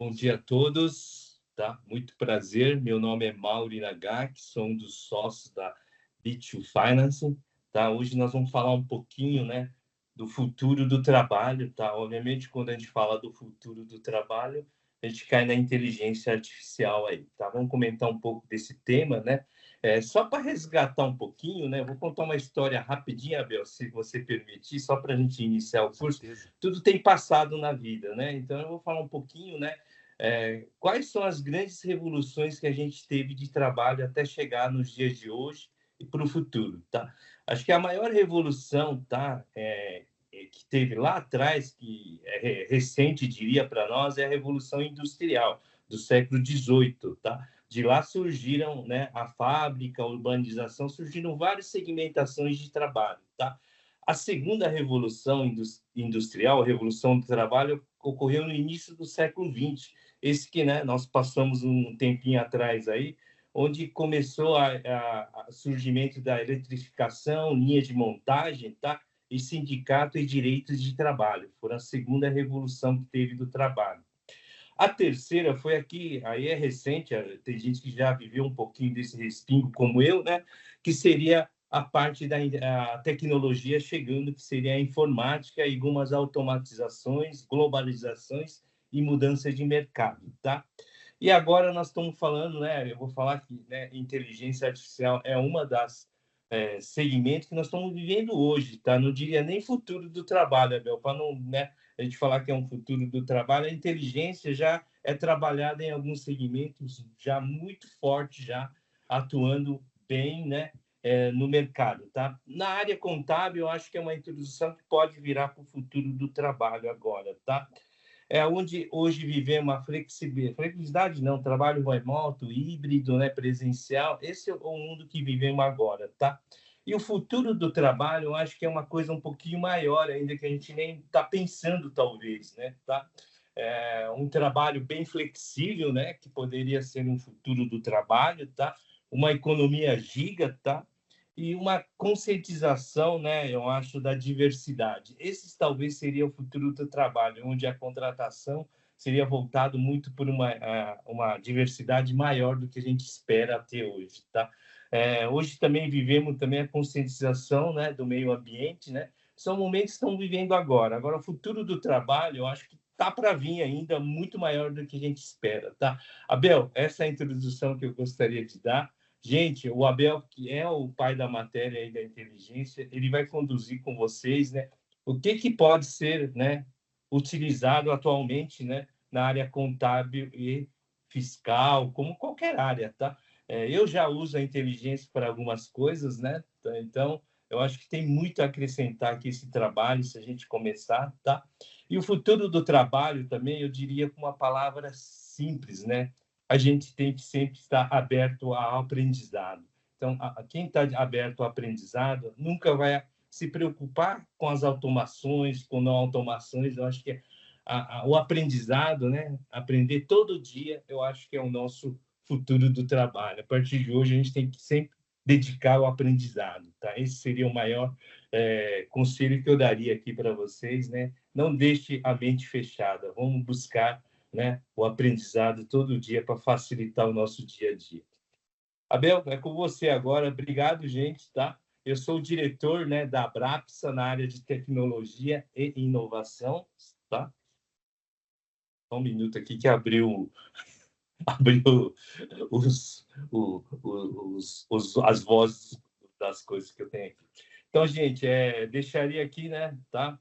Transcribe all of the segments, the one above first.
Bom dia a todos, tá? Muito prazer. Meu nome é Mauri Nagaki, sou um dos sócios da B2 Finance, tá? Hoje nós vamos falar um pouquinho, né, do futuro do trabalho, tá? Obviamente, quando a gente fala do futuro do trabalho, a gente cai na inteligência artificial aí, tá? Vamos comentar um pouco desse tema, né? Só para resgatar um pouquinho, né? Vou contar uma história rapidinha, Abel, se você permitir, só para a gente iniciar o Com curso. certeza. Tudo tem passado na vida, né? Então eu vou falar um pouquinho, né? Quais são as grandes revoluções que a gente teve de trabalho até chegar nos dias de hoje e para o futuro, tá? Acho que a maior revolução, tá, que teve lá atrás, que é recente, diria para nós, é a Revolução Industrial do século XVIII, tá? De lá surgiram, né, a fábrica, a urbanização, surgiram várias segmentações de trabalho, tá? A segunda revolução industrial, a revolução do trabalho, ocorreu no início do século XX. Esse que, né, nós passamos um tempinho atrás aí, onde começou a surgimento da eletrificação, linha de montagem, tá? E sindicato e direitos de trabalho. Foram a segunda revolução que teve do trabalho. A terceira foi aqui, aí é recente, tem gente que já viveu um pouquinho desse respingo como eu, né? Que seria a parte da a tecnologia chegando, que seria a informática e algumas automatizações, globalizações e mudança de mercado, tá? E agora nós estamos falando, né? Eu vou falar que, né, inteligência artificial é uma das segmentos que nós estamos vivendo hoje, tá? Não diria nem futuro do trabalho, Abel, para não, né, a gente falar que é um futuro do trabalho, a inteligência já é trabalhada em alguns segmentos já muito forte, já atuando bem, né, no mercado, tá? Na área contábil, eu acho que é uma introdução que pode virar para o futuro do trabalho agora, tá? É onde hoje vivemos uma flexibilidade, não, trabalho remoto, híbrido, né, presencial, esse é o mundo que vivemos agora, tá? E o futuro do trabalho, eu acho que é uma coisa um pouquinho maior ainda, que a gente nem está pensando, talvez, né, tá? Um trabalho bem flexível, né, que poderia ser um futuro do trabalho, tá? Uma economia giga, tá? E uma conscientização, né, eu acho, da diversidade. Esse talvez seria o futuro do trabalho, onde a contratação seria voltado muito por uma diversidade maior do que a gente espera ter hoje, tá? Hoje também vivemos também a conscientização, né, do meio ambiente, né? São momentos que estão vivendo agora. Agora, o futuro do trabalho, eu acho que tá para vir ainda muito maior do que a gente espera, tá? Abel, essa é a introdução que eu gostaria de dar. Gente, o Abel, que é o pai da matéria e da inteligência, ele vai conduzir com vocês, né, o que pode ser, né, utilizado atualmente, né, na área contábil e fiscal, como qualquer área, tá? Eu já uso a inteligência para algumas coisas, né? Então, eu acho que tem muito a acrescentar aqui esse trabalho, se a gente começar, tá? E o futuro do trabalho também, eu diria com uma palavra simples, né? A gente tem que sempre estar aberto ao aprendizado. Então, quem está aberto ao aprendizado nunca vai se preocupar com as automações, com não automações. Eu acho que o aprendizado, né? Aprender todo dia, eu acho que é o nosso futuro do trabalho. A partir de hoje, a gente tem que sempre dedicar ao aprendizado, tá? Esse seria o maior conselho que eu daria aqui para vocês, né? Não deixe a mente fechada. Vamos buscar, né, o aprendizado todo dia para facilitar o nosso dia a dia. Abel, é com você agora. Obrigado, gente, tá? Eu sou o diretor, né, da Abrapsa na área de tecnologia e inovação, tá? Só um minuto aqui que abriu as vozes das coisas que eu tenho aqui. Então, gente, deixaria aqui, né, tá?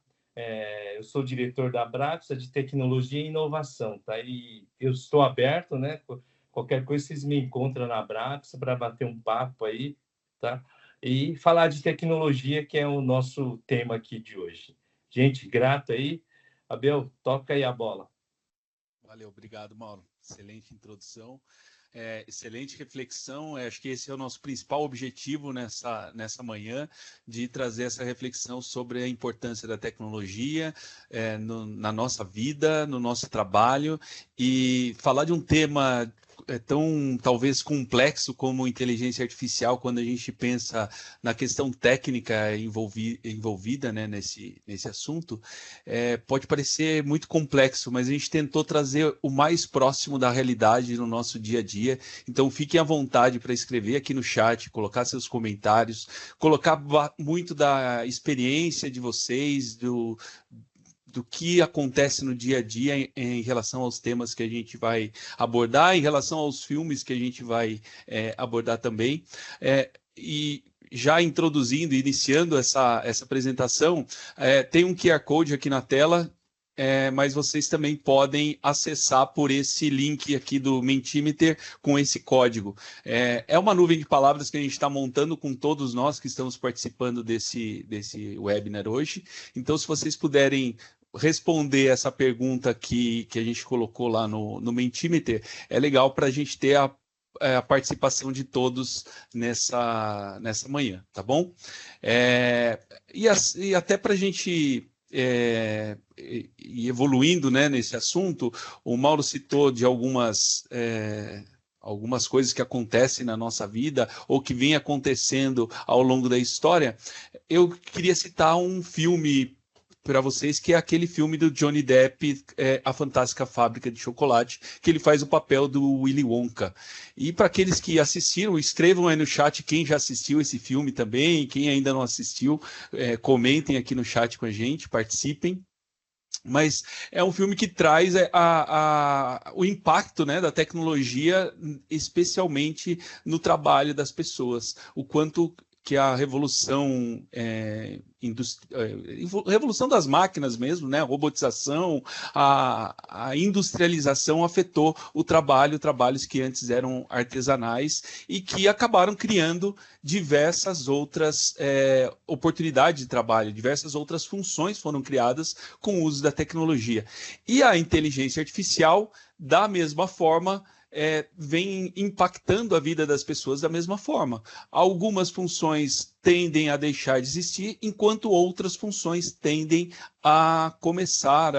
Eu sou diretor da Abrapsa de tecnologia e inovação, tá? E eu estou aberto, né? Qualquer coisa vocês me encontram na Abrapsa para bater um papo aí, tá? E falar de tecnologia, que é o nosso tema aqui de hoje. Gente, grato aí. Abel, toca aí a bola. Valeu, obrigado, Mauro. Excelente introdução, excelente reflexão. Acho que esse é o nosso principal objetivo nessa manhã, de trazer essa reflexão sobre a importância da tecnologia na nossa vida, no nosso trabalho, e falar de um tema talvez complexo como inteligência artificial quando a gente pensa na questão técnica envolvida, né, nesse assunto. Pode parecer muito complexo, mas a gente tentou trazer o mais próximo da realidade no nosso dia a dia. Então fiquem à vontade para escrever aqui no chat, colocar seus comentários, colocar muito da experiência de vocês, do que acontece no dia a dia em relação aos temas que a gente vai abordar, em relação aos filmes que a gente vai abordar também. E já introduzindo, iniciando essa apresentação, tem um QR Code aqui na tela, mas vocês também podem acessar por esse link aqui do Mentimeter com esse código. É uma nuvem de palavras que a gente está montando com todos nós que estamos participando desse webinar hoje. Então, se vocês puderem responder essa pergunta que a gente colocou lá no Mentimeter, é legal para a gente ter a participação de todos nessa manhã, tá bom? E até para a gente ir evoluindo, né, nesse assunto, o Mauro citou de algumas coisas que acontecem na nossa vida ou que vem acontecendo ao longo da história. Eu queria citar um filme para vocês, que é aquele filme do Johnny Depp, A Fantástica Fábrica de Chocolate, que ele faz o papel do Willy Wonka. E para aqueles que assistiram, escrevam aí no chat quem já assistiu esse filme também, quem ainda não assistiu, comentem aqui no chat com a gente, participem. Mas é um filme que traz o impacto, né, da tecnologia, especialmente no trabalho das pessoas. O quanto que a revolução revolução das máquinas mesmo, né? A robotização, a industrialização afetou trabalhos que antes eram artesanais e que acabaram criando diversas outras oportunidades de trabalho, diversas outras funções foram criadas com o uso da tecnologia. E a inteligência artificial, da mesma forma, vem impactando a vida das pessoas da mesma forma. Algumas funções tendem a deixar de existir, enquanto outras funções tendem a começar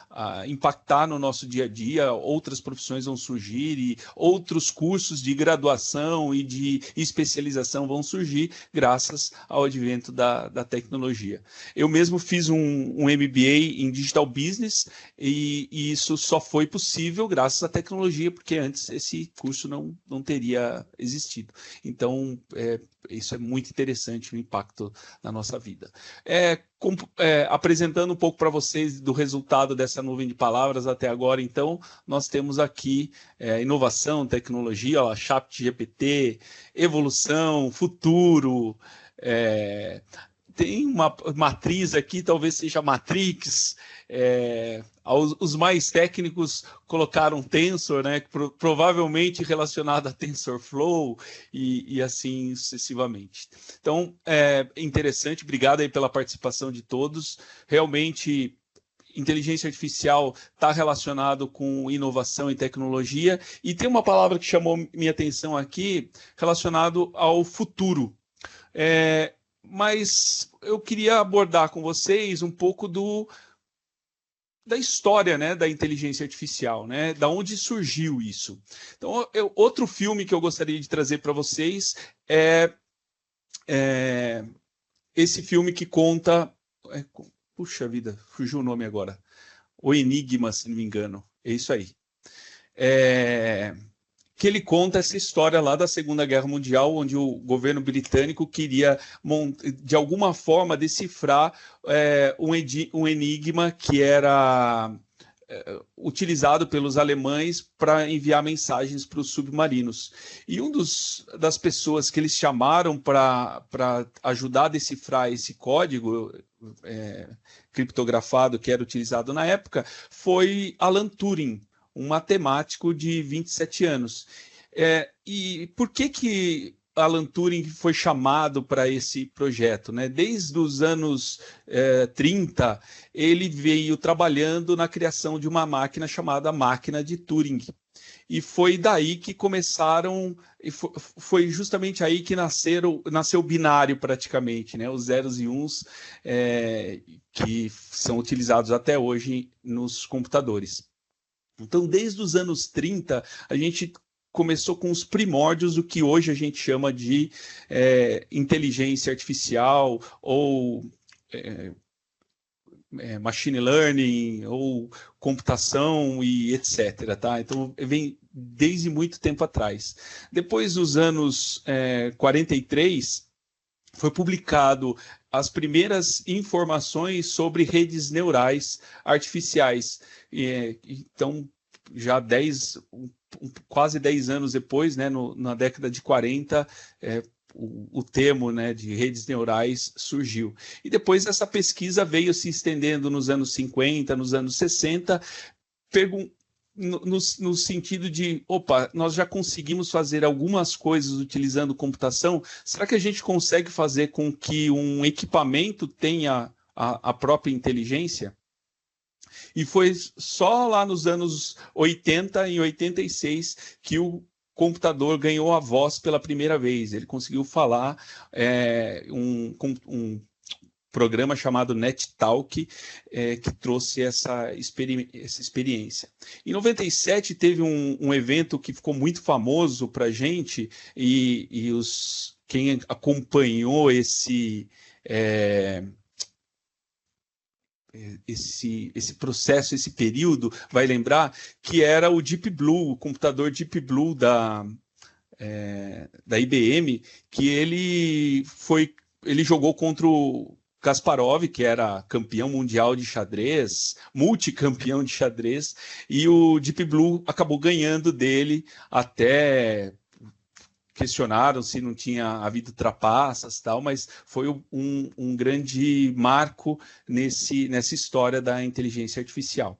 a impactar no nosso dia a dia, outras profissões vão surgir e outros cursos de graduação e de especialização vão surgir graças ao advento da tecnologia. Eu mesmo fiz um MBA em Digital Business e isso só foi possível graças à tecnologia, porque antes esse curso não teria existido. Então, isso é muito interessante, o impacto na nossa vida. Apresentando um pouco para vocês do resultado dessa nuvem de palavras até agora, então, nós temos aqui inovação, tecnologia, ChatGPT, evolução, futuro, tem uma matriz aqui, talvez seja Matrix. Os mais técnicos colocaram Tensor, né, provavelmente relacionado a TensorFlow e assim sucessivamente. Então, é interessante, obrigado aí pela participação de todos. Realmente, inteligência artificial está relacionado com inovação e tecnologia, e tem uma palavra que chamou minha atenção aqui, relacionado ao futuro. Mas eu queria abordar com vocês um pouco da história, né, da inteligência artificial, né, da onde surgiu isso. Então, outro filme que eu gostaria de trazer para vocês é esse filme que conta... puxa vida, fugiu o nome agora. O Enigma, se não me engano. É isso aí. Que ele conta essa história lá da Segunda Guerra Mundial, onde o governo britânico queria, de alguma forma, decifrar um enigma que era utilizado pelos alemães para enviar mensagens para os submarinos. E das pessoas que eles chamaram para ajudar a decifrar esse código criptografado que era utilizado na época foi Alan Turing, um matemático de 27 anos. E por que Alan Turing foi chamado para esse projeto, né? Desde os anos 30, ele veio trabalhando na criação de uma máquina chamada máquina de Turing. E foi daí que começaram, foi justamente aí que nasceu o binário praticamente, né? Os zeros e uns que são utilizados até hoje nos computadores. Então, desde os anos 30, a gente começou com os primórdios do que hoje a gente chama de inteligência artificial ou machine learning ou computação e etc. Tá? Então, vem desde muito tempo atrás. Depois dos anos 43, foi publicado as primeiras informações sobre redes neurais artificiais. Então, já quase 10 anos depois, né, na década de 40, o termo, né, de redes neurais surgiu. E depois essa pesquisa veio se estendendo nos anos 50, nos anos 60, no sentido de, nós já conseguimos fazer algumas coisas utilizando computação, será que a gente consegue fazer com que um equipamento tenha a própria inteligência? E foi só lá nos anos 80 e 86 que o computador ganhou a voz pela primeira vez. Ele conseguiu falar um programa chamado NetTalk, que trouxe essa experiência. Em 97 teve um evento que ficou muito famoso para a gente, e quem acompanhou esse processo, esse período, vai lembrar que era o Deep Blue, o computador Deep Blue da IBM, que ele jogou contra o Kasparov, que era campeão mundial de xadrez, multicampeão de xadrez, e o Deep Blue acabou ganhando dele, até questionaram se não tinha havido trapaças e tal, mas foi um grande marco nessa história da inteligência artificial.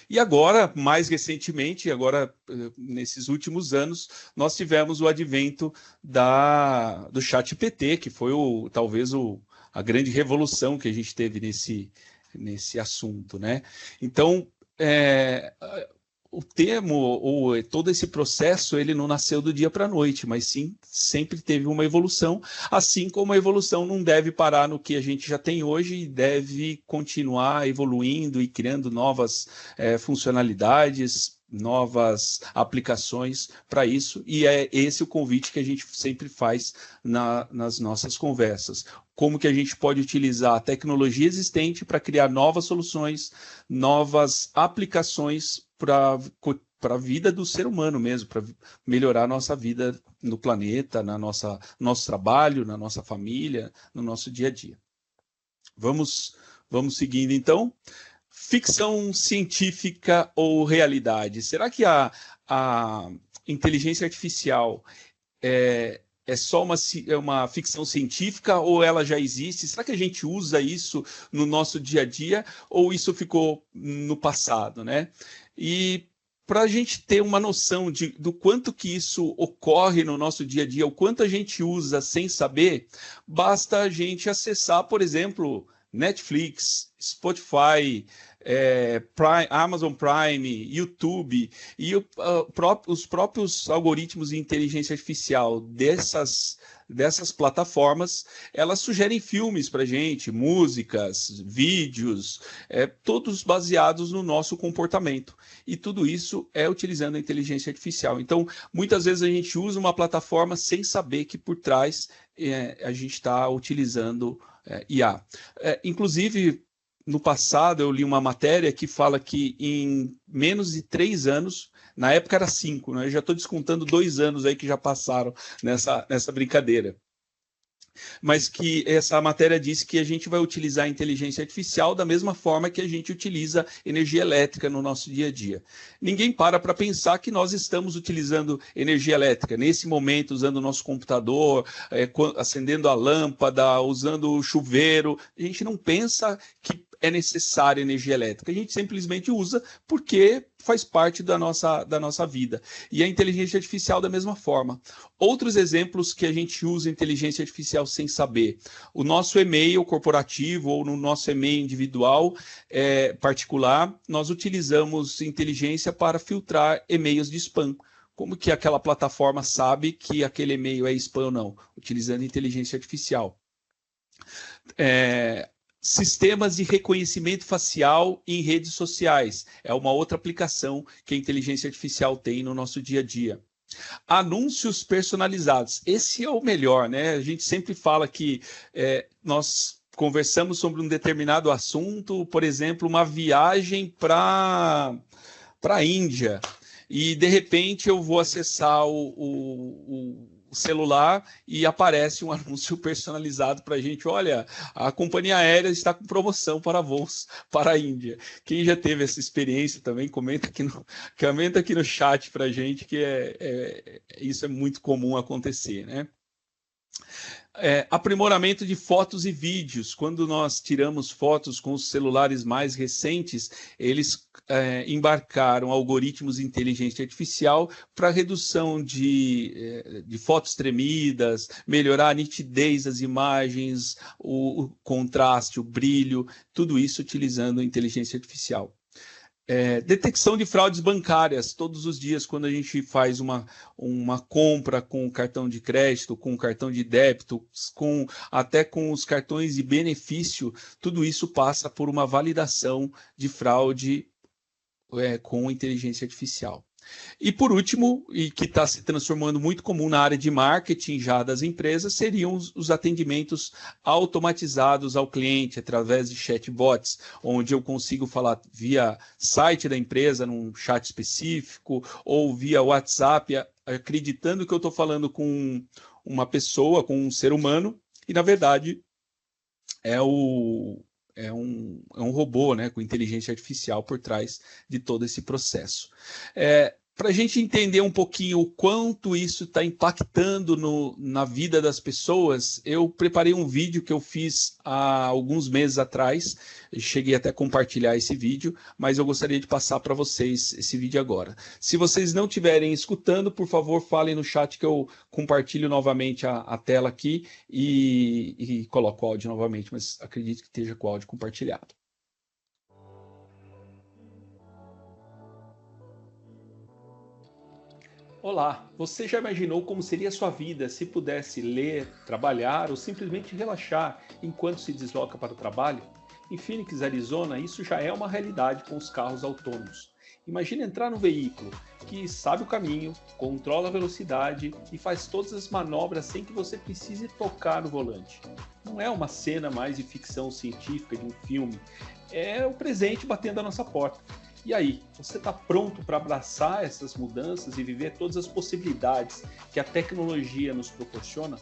E agora, mais recentemente, nesses últimos anos, nós tivemos o advento do ChatGPT, que foi talvez a grande revolução que a gente teve nesse assunto, né? Então, o termo, ou todo esse processo, ele não nasceu do dia para a noite, mas sim, sempre teve uma evolução, assim como a evolução não deve parar no que a gente já tem hoje e deve continuar evoluindo e criando novas funcionalidades, novas aplicações para isso, e é esse o convite que a gente sempre faz nas nossas conversas. Como que a gente pode utilizar a tecnologia existente para criar novas soluções, novas aplicações para a vida do ser humano mesmo, para melhorar a nossa vida no planeta, nosso trabalho, na nossa família, no nosso dia a dia. Vamos seguindo, então. Ficção científica ou realidade? Será que a inteligência artificial é só uma ficção científica ou ela já existe? Será que a gente usa isso no nosso dia a dia ou isso ficou no passado, né? E para a gente ter uma noção do quanto que isso ocorre no nosso dia a dia, o quanto a gente usa sem saber, basta a gente acessar, por exemplo, Netflix, Spotify, Amazon Prime, YouTube e os próprios algoritmos de inteligência artificial dessas plataformas, elas sugerem filmes para a gente, músicas, vídeos, todos baseados no nosso comportamento. E tudo isso é utilizando a inteligência artificial. Então, muitas vezes a gente usa uma plataforma sem saber que por trás a gente está utilizando IA. Inclusive, no passado, eu li uma matéria que fala que em menos de 3 anos, na época era 5, né? Eu já estou descontando 2 anos aí que já passaram nessa brincadeira. Mas que essa matéria diz que a gente vai utilizar a inteligência artificial da mesma forma que a gente utiliza energia elétrica no nosso dia a dia. Ninguém para pensar que nós estamos utilizando energia elétrica nesse momento, usando o nosso computador, acendendo a lâmpada, usando o chuveiro. A gente não pensa que é necessária energia elétrica. A gente simplesmente usa porque faz parte da nossa vida. E a inteligência artificial da mesma forma. Outros exemplos que a gente usa inteligência artificial sem saber. O nosso e-mail corporativo ou no nosso e-mail individual particular, nós utilizamos inteligência para filtrar e-mails de spam. Como que aquela plataforma sabe que aquele e-mail é spam ou não? Utilizando inteligência artificial. sistemas de reconhecimento facial em redes sociais. É uma outra aplicação que a inteligência artificial tem no nosso dia a dia. Anúncios personalizados. Esse é o melhor, né? A gente sempre fala que nós conversamos sobre um determinado assunto, por exemplo, uma viagem para a Índia, e de repente eu vou acessar o celular e aparece um anúncio personalizado para a gente. Olha, a companhia aérea está com promoção para voos para a Índia. Quem já teve essa experiência também, comenta aqui no chat para a gente, que isso é muito comum acontecer, né? Aprimoramento de fotos e vídeos. Quando nós tiramos fotos com os celulares mais recentes, eles embarcaram algoritmos de inteligência artificial para redução de fotos tremidas, melhorar a nitidez das imagens, o contraste, o brilho, tudo isso utilizando a inteligência artificial. Detecção de fraudes bancárias. Todos os dias, quando a gente faz uma compra com cartão de crédito, com cartão de débito, até com os cartões de benefício, tudo isso passa por uma validação de fraude com inteligência artificial. E por último, e que está se transformando muito comum na área de marketing já das empresas, seriam os atendimentos automatizados ao cliente através de chatbots, onde eu consigo falar via site da empresa, num chat específico, ou via WhatsApp, acreditando que eu estou falando com uma pessoa, com um ser humano, e na verdade é um robô, né, com inteligência artificial por trás de todo esse processo. Para a gente entender um pouquinho o quanto isso está impactando na vida das pessoas, eu preparei um vídeo que eu fiz há alguns meses atrás, cheguei até a compartilhar esse vídeo, mas eu gostaria de passar para vocês esse vídeo agora. Se vocês não estiverem escutando, por favor, falem no chat que eu compartilho novamente a tela aqui e coloco o áudio novamente, mas acredito que esteja com o áudio compartilhado. Olá, você já imaginou como seria a sua vida se pudesse ler, trabalhar ou simplesmente relaxar enquanto se desloca para o trabalho? Em Phoenix, Arizona, isso já é uma realidade com os carros autônomos. Imagine entrar num veículo que sabe o caminho, controla a velocidade e faz todas as manobras sem que você precise tocar no volante. Não é uma cena mais de ficção científica de um filme, é o presente batendo à nossa porta. E aí, você está pronto para abraçar essas mudanças e viver todas as possibilidades que a tecnologia nos proporciona?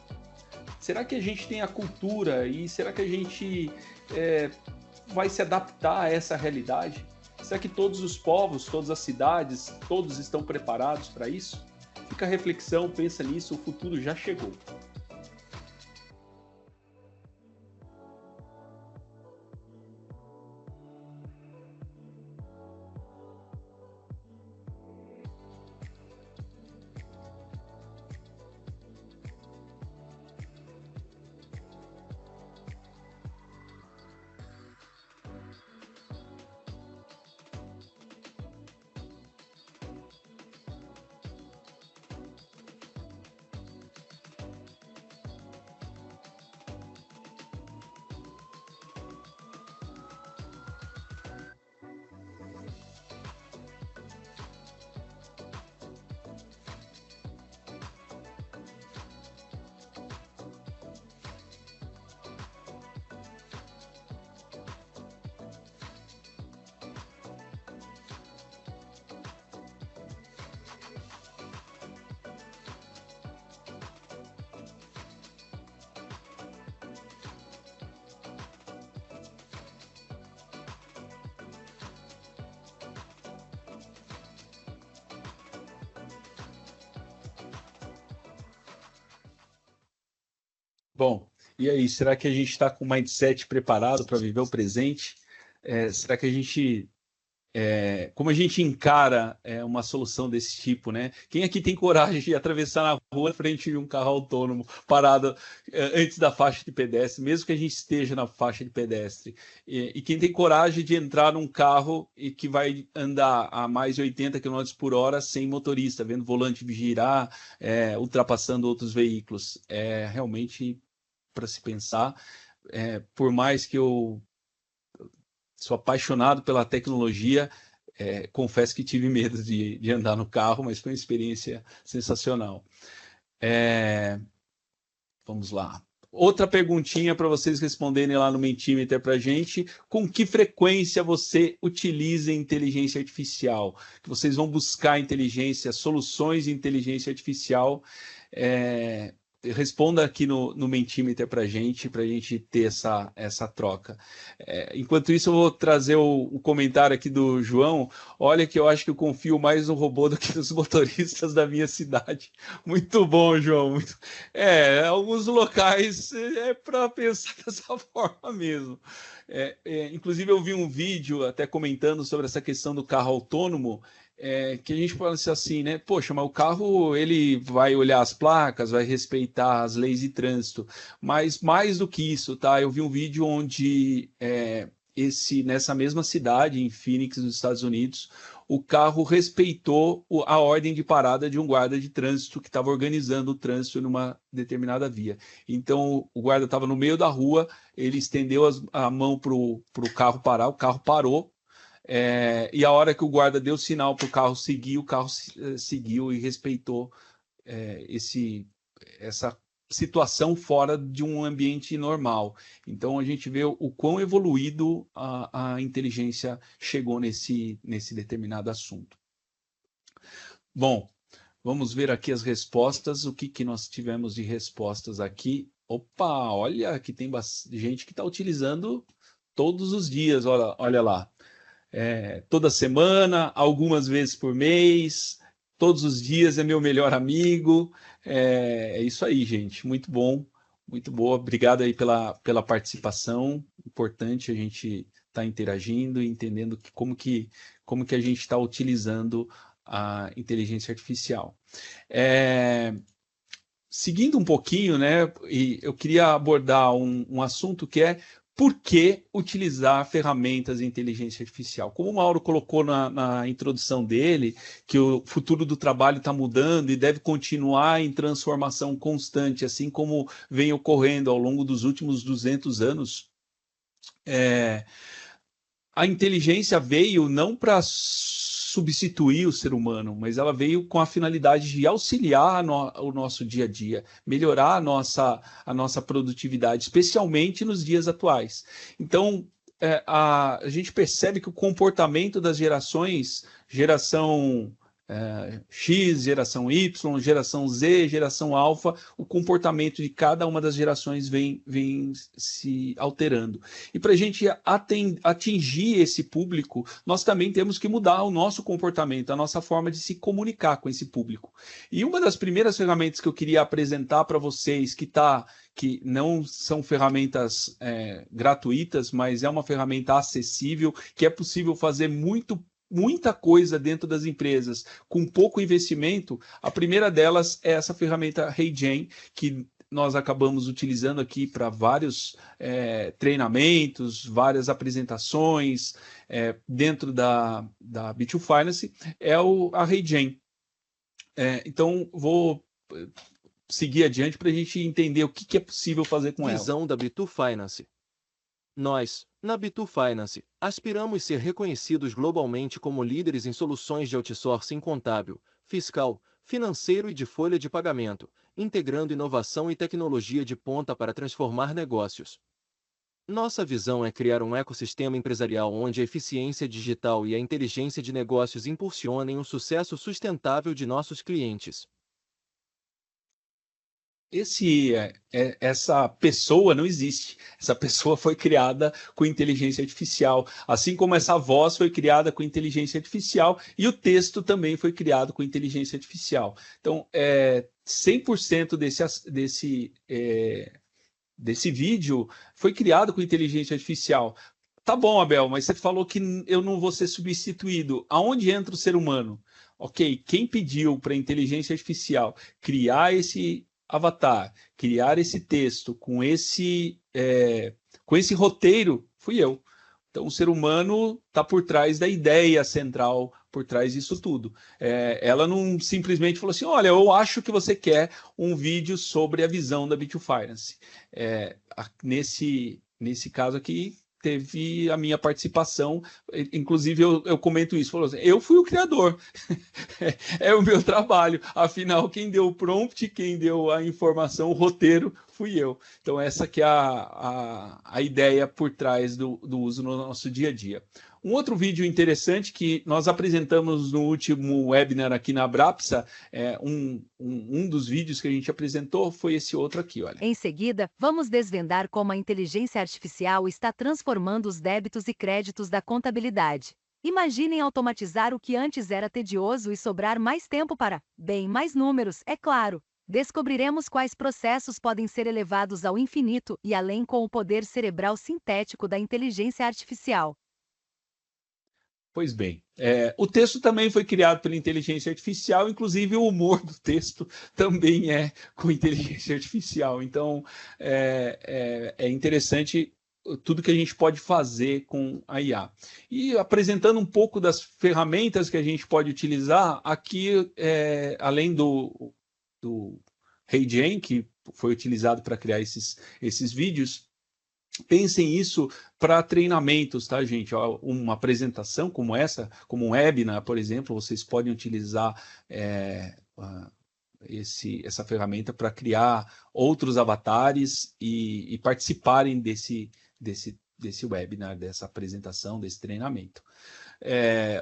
Será que a gente tem a cultura e será que a gente vai se adaptar a essa realidade? Será que todos os povos, todas as cidades, todos estão preparados para isso? Fica a reflexão, pensa nisso, o futuro já chegou. Bom, e aí, será que a gente está com o mindset preparado para viver o presente? Será que a gente, como a gente encara uma solução desse tipo, né? Quem aqui tem coragem de atravessar na rua frente de um carro autônomo parado antes da faixa de pedestre, mesmo que a gente esteja na faixa de pedestre? E quem tem coragem de entrar num carro e que vai andar a mais de 80 km por hora sem motorista, vendo o volante girar, ultrapassando outros veículos? É realmente para se pensar. por mais que eu sou apaixonado pela tecnologia, confesso que tive medo de andar no carro, mas foi uma experiência sensacional. Vamos lá. Outra perguntinha para vocês responderem lá no Mentimeter para a gente. Com que frequência você utiliza inteligência artificial? Que vocês vão buscar inteligência, soluções de inteligência artificial. Responda aqui no Mentimeter para a gente ter essa troca. Enquanto isso, eu vou trazer o comentário aqui do João. Olha que eu acho que eu confio mais no robô do que nos motoristas da minha cidade. Muito bom, João. Alguns locais é para pensar dessa forma mesmo. Inclusive, eu vi um vídeo até comentando sobre essa questão do carro autônomo, que a gente fala assim, né? Poxa, mas o carro ele vai olhar as placas, vai respeitar as leis de trânsito, mas mais do que isso, tá? Eu vi um vídeo onde nessa mesma cidade, em Phoenix, nos Estados Unidos, o carro respeitou a ordem de parada de um guarda de trânsito que estava organizando o trânsito numa determinada via. Então, o guarda estava no meio da rua, ele estendeu a mão para o carro parar, o carro parou. E a hora que o guarda deu sinal para o carro seguir, o carro seguiu e respeitou essa situação fora de um ambiente normal. Então a gente vê o quão evoluído a inteligência chegou nesse determinado assunto. Bom, vamos ver aqui as respostas. O que nós tivemos de respostas aqui? Opa, olha que tem gente que está utilizando todos os dias, olha lá. Toda semana, algumas vezes por mês, todos os dias é meu melhor amigo. É isso aí, gente. Muito bom, muito boa. Obrigado aí pela participação. Importante a gente estar interagindo e entendendo como que a gente está utilizando a inteligência artificial. Seguindo um pouquinho, né? E eu queria abordar um assunto que é por que utilizar ferramentas de inteligência artificial? Como o Mauro colocou na introdução dele, que o futuro do trabalho está mudando e deve continuar em transformação constante, assim como vem ocorrendo ao longo dos últimos 200 anos. A inteligência veio não para substituir o ser humano, mas ela veio com a finalidade de auxiliar o nosso dia a dia, melhorar a nossa produtividade, especialmente nos dias atuais. Então, a gente percebe que o comportamento das gerações, geração X, geração Y, geração Z, geração alfa, o comportamento de cada uma das gerações vem se alterando. E para a gente atingir esse público, nós também temos que mudar o nosso comportamento, a nossa forma de se comunicar com esse público. E uma das primeiras ferramentas que eu queria apresentar para vocês, que não são ferramentas gratuitas, mas é uma ferramenta acessível, que é possível fazer muita coisa dentro das empresas com pouco investimento. A primeira delas é essa ferramenta HeyGen, que nós acabamos utilizando aqui para vários treinamentos, várias apresentações dentro da B2 Finance, a HeyGen. Então, vou seguir adiante para a gente entender o que é possível fazer com ela. Visão da B2 Finance. Nós, na B2 Finance, aspiramos ser reconhecidos globalmente como líderes em soluções de outsourcing contábil, fiscal, financeiro e de folha de pagamento, integrando inovação e tecnologia de ponta para transformar negócios. Nossa visão é criar um ecossistema empresarial onde a eficiência digital e a inteligência de negócios impulsionem o sucesso sustentável de nossos clientes. Essa pessoa não existe. Essa pessoa foi criada com inteligência artificial, assim como essa voz foi criada com inteligência artificial e o texto também foi criado com inteligência artificial. Então, 100% desse vídeo foi criado com inteligência artificial. Tá bom, Abel, mas você falou que eu não vou ser substituído. Aonde entra o ser humano? Ok, quem pediu para a inteligência artificial criar esse avatar, criar esse texto com esse roteiro, fui eu. Então, o ser humano está por trás da ideia central, por trás disso tudo. Ela não simplesmente falou assim, olha, eu acho que você quer um vídeo sobre a visão da B2 Finance. Nesse caso aqui, teve a minha participação, inclusive eu comento isso, falou assim, eu fui o criador, é o meu trabalho, afinal quem deu o prompt, quem deu a informação, o roteiro, fui eu. Então essa que é a ideia por trás do uso no nosso dia a dia. Um outro vídeo interessante que nós apresentamos no último webinar aqui na Abrapsa, um dos vídeos que a gente apresentou foi esse outro aqui, olha. Em seguida, vamos desvendar como a inteligência artificial está transformando os débitos e créditos da contabilidade. Imaginem automatizar o que antes era tedioso e sobrar mais tempo para, bem, mais números, é claro. Descobriremos quais processos podem ser elevados ao infinito e além com o poder cerebral sintético da inteligência artificial. Pois bem, o texto também foi criado pela inteligência artificial, inclusive o humor do texto também é com inteligência artificial. Então, é interessante tudo que a gente pode fazer com a IA. E apresentando um pouco das ferramentas que a gente pode utilizar, aqui, além do HeyGen, que foi utilizado para criar esses vídeos, pensem isso para treinamentos, tá, gente? Uma apresentação como essa, como um webinar, por exemplo, vocês podem utilizar essa ferramenta para criar outros avatares e participarem desse webinar, dessa apresentação, desse treinamento.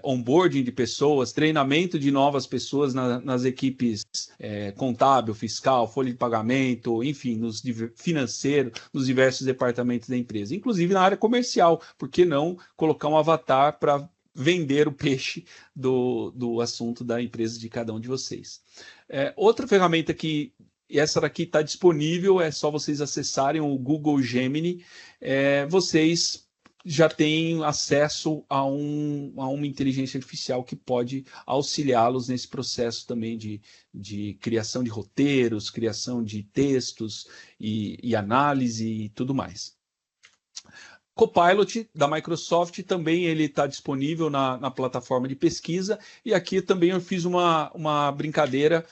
Onboarding de pessoas, treinamento de novas pessoas nas equipes contábil, fiscal, folha de pagamento, enfim, financeiro, nos diversos departamentos da empresa, inclusive na área comercial, por que não colocar um avatar para vender o peixe do assunto da empresa de cada um de vocês. Outra ferramenta essa daqui está disponível, é só vocês acessarem o Google Gemini, vocês já tem acesso a uma inteligência artificial que pode auxiliá-los nesse processo também de criação de roteiros, criação de textos e análise e tudo mais. Copilot da Microsoft também ele está disponível na plataforma de pesquisa, e aqui também eu fiz uma brincadeira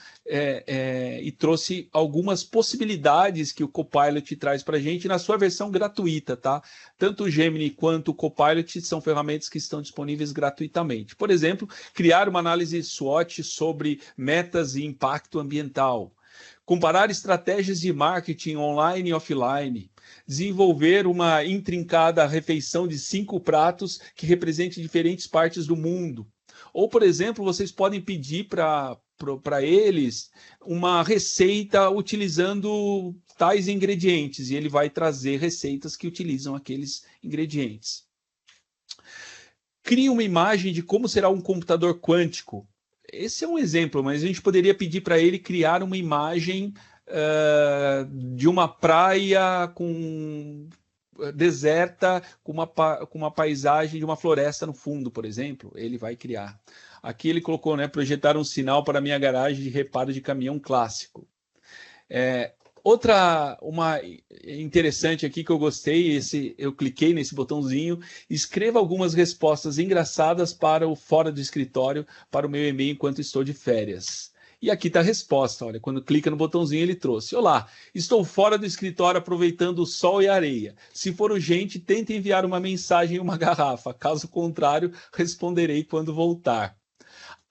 e trouxe algumas possibilidades que o Copilot traz para a gente na sua versão gratuita, tá? Tanto o Gemini quanto o Copilot são ferramentas que estão disponíveis gratuitamente. Por exemplo, criar uma análise SWOT sobre metas e impacto ambiental, comparar estratégias de marketing online e offline, desenvolver uma intrincada refeição de 5 pratos que represente diferentes partes do mundo. Ou, por exemplo, vocês podem pedir para eles uma receita utilizando tais ingredientes, e ele vai trazer receitas que utilizam aqueles ingredientes. Crie uma imagem de como será um computador quântico. Esse é um exemplo, mas a gente poderia pedir para ele criar uma imagem de uma praia deserta, com uma paisagem de uma floresta no fundo, por exemplo. Ele vai criar. Aqui ele colocou, né, projetar um sinal para a minha garagem de reparo de caminhão clássico. Uma interessante aqui que eu gostei, eu cliquei nesse botãozinho, escreva algumas respostas engraçadas para o fora do escritório, para o meu e-mail enquanto estou de férias. E aqui está a resposta, olha, quando clica no botãozinho ele trouxe. Olá, estou fora do escritório aproveitando o sol e a areia. Se for urgente, tente enviar uma mensagem em uma garrafa. Caso contrário, responderei quando voltar.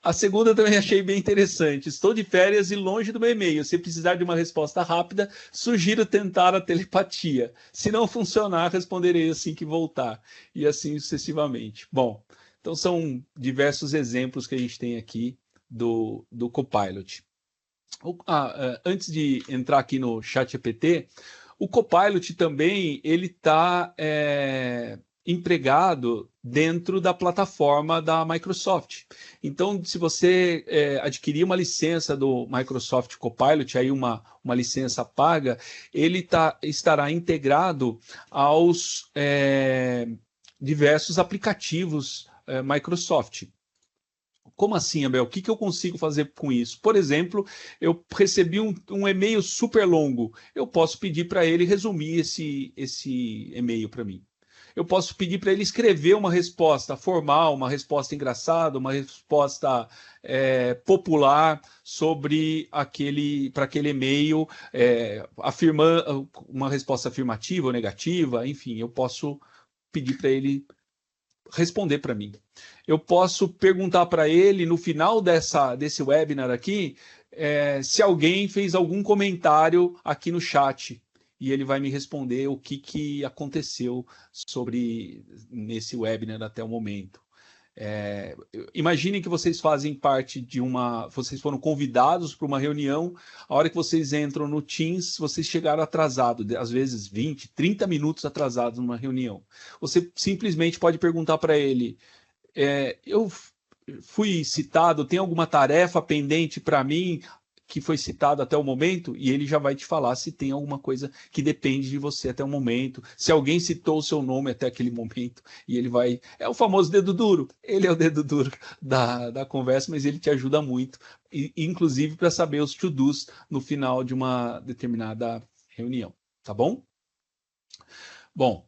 A segunda também achei bem interessante. Estou de férias e longe do meu e-mail. Se precisar de uma resposta rápida, sugiro tentar a telepatia. Se não funcionar, responderei assim que voltar. E assim sucessivamente. Bom, então são diversos exemplos que a gente tem aqui do Copilot. Antes de entrar aqui no ChatGPT, o Copilot também ele está empregado dentro da plataforma da Microsoft. Então, se você adquirir uma licença do Microsoft Copilot, aí uma licença paga, ele estará integrado aos diversos aplicativos Microsoft. Como assim, Abel? O que eu consigo fazer com isso? Por exemplo, eu recebi um e-mail super longo. Eu posso pedir para ele resumir esse e-mail para mim. eu posso pedir para ele escrever uma resposta formal, uma resposta engraçada, uma resposta popular para aquele e-mail, afirmando uma resposta afirmativa ou negativa, enfim, eu posso pedir para ele responder para mim. Eu posso perguntar para ele no final desse webinar aqui se alguém fez algum comentário aqui no chat, e ele vai me responder o que aconteceu nesse webinar até o momento. Imaginem que vocês fazem parte vocês foram convidados para uma reunião, a hora que vocês entram no Teams, vocês chegaram atrasados, às vezes 20, 30 minutos atrasados numa reunião. Você simplesmente pode perguntar para ele, eu fui citado, tem alguma tarefa pendente para mim que foi citado até o momento? E ele já vai te falar se tem alguma coisa que depende de você até o momento, se alguém citou o seu nome até aquele momento, e ele vai... É o famoso dedo duro, ele é o dedo duro da conversa, mas ele te ajuda muito, inclusive para saber os to-dos no final de uma determinada reunião, tá bom? Bom,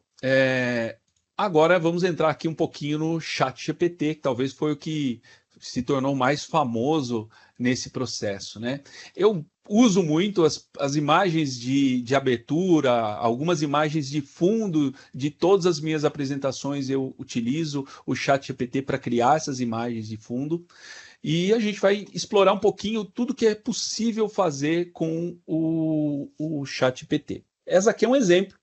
agora vamos entrar aqui um pouquinho no ChatGPT, que talvez foi o que se tornou mais famoso nesse processo, né? Eu uso muito as imagens de abertura, algumas imagens de fundo de todas as minhas apresentações, eu utilizo o ChatGPT para criar essas imagens de fundo, e a gente vai explorar um pouquinho tudo que é possível fazer com o ChatGPT. Essa aqui é um exemplo,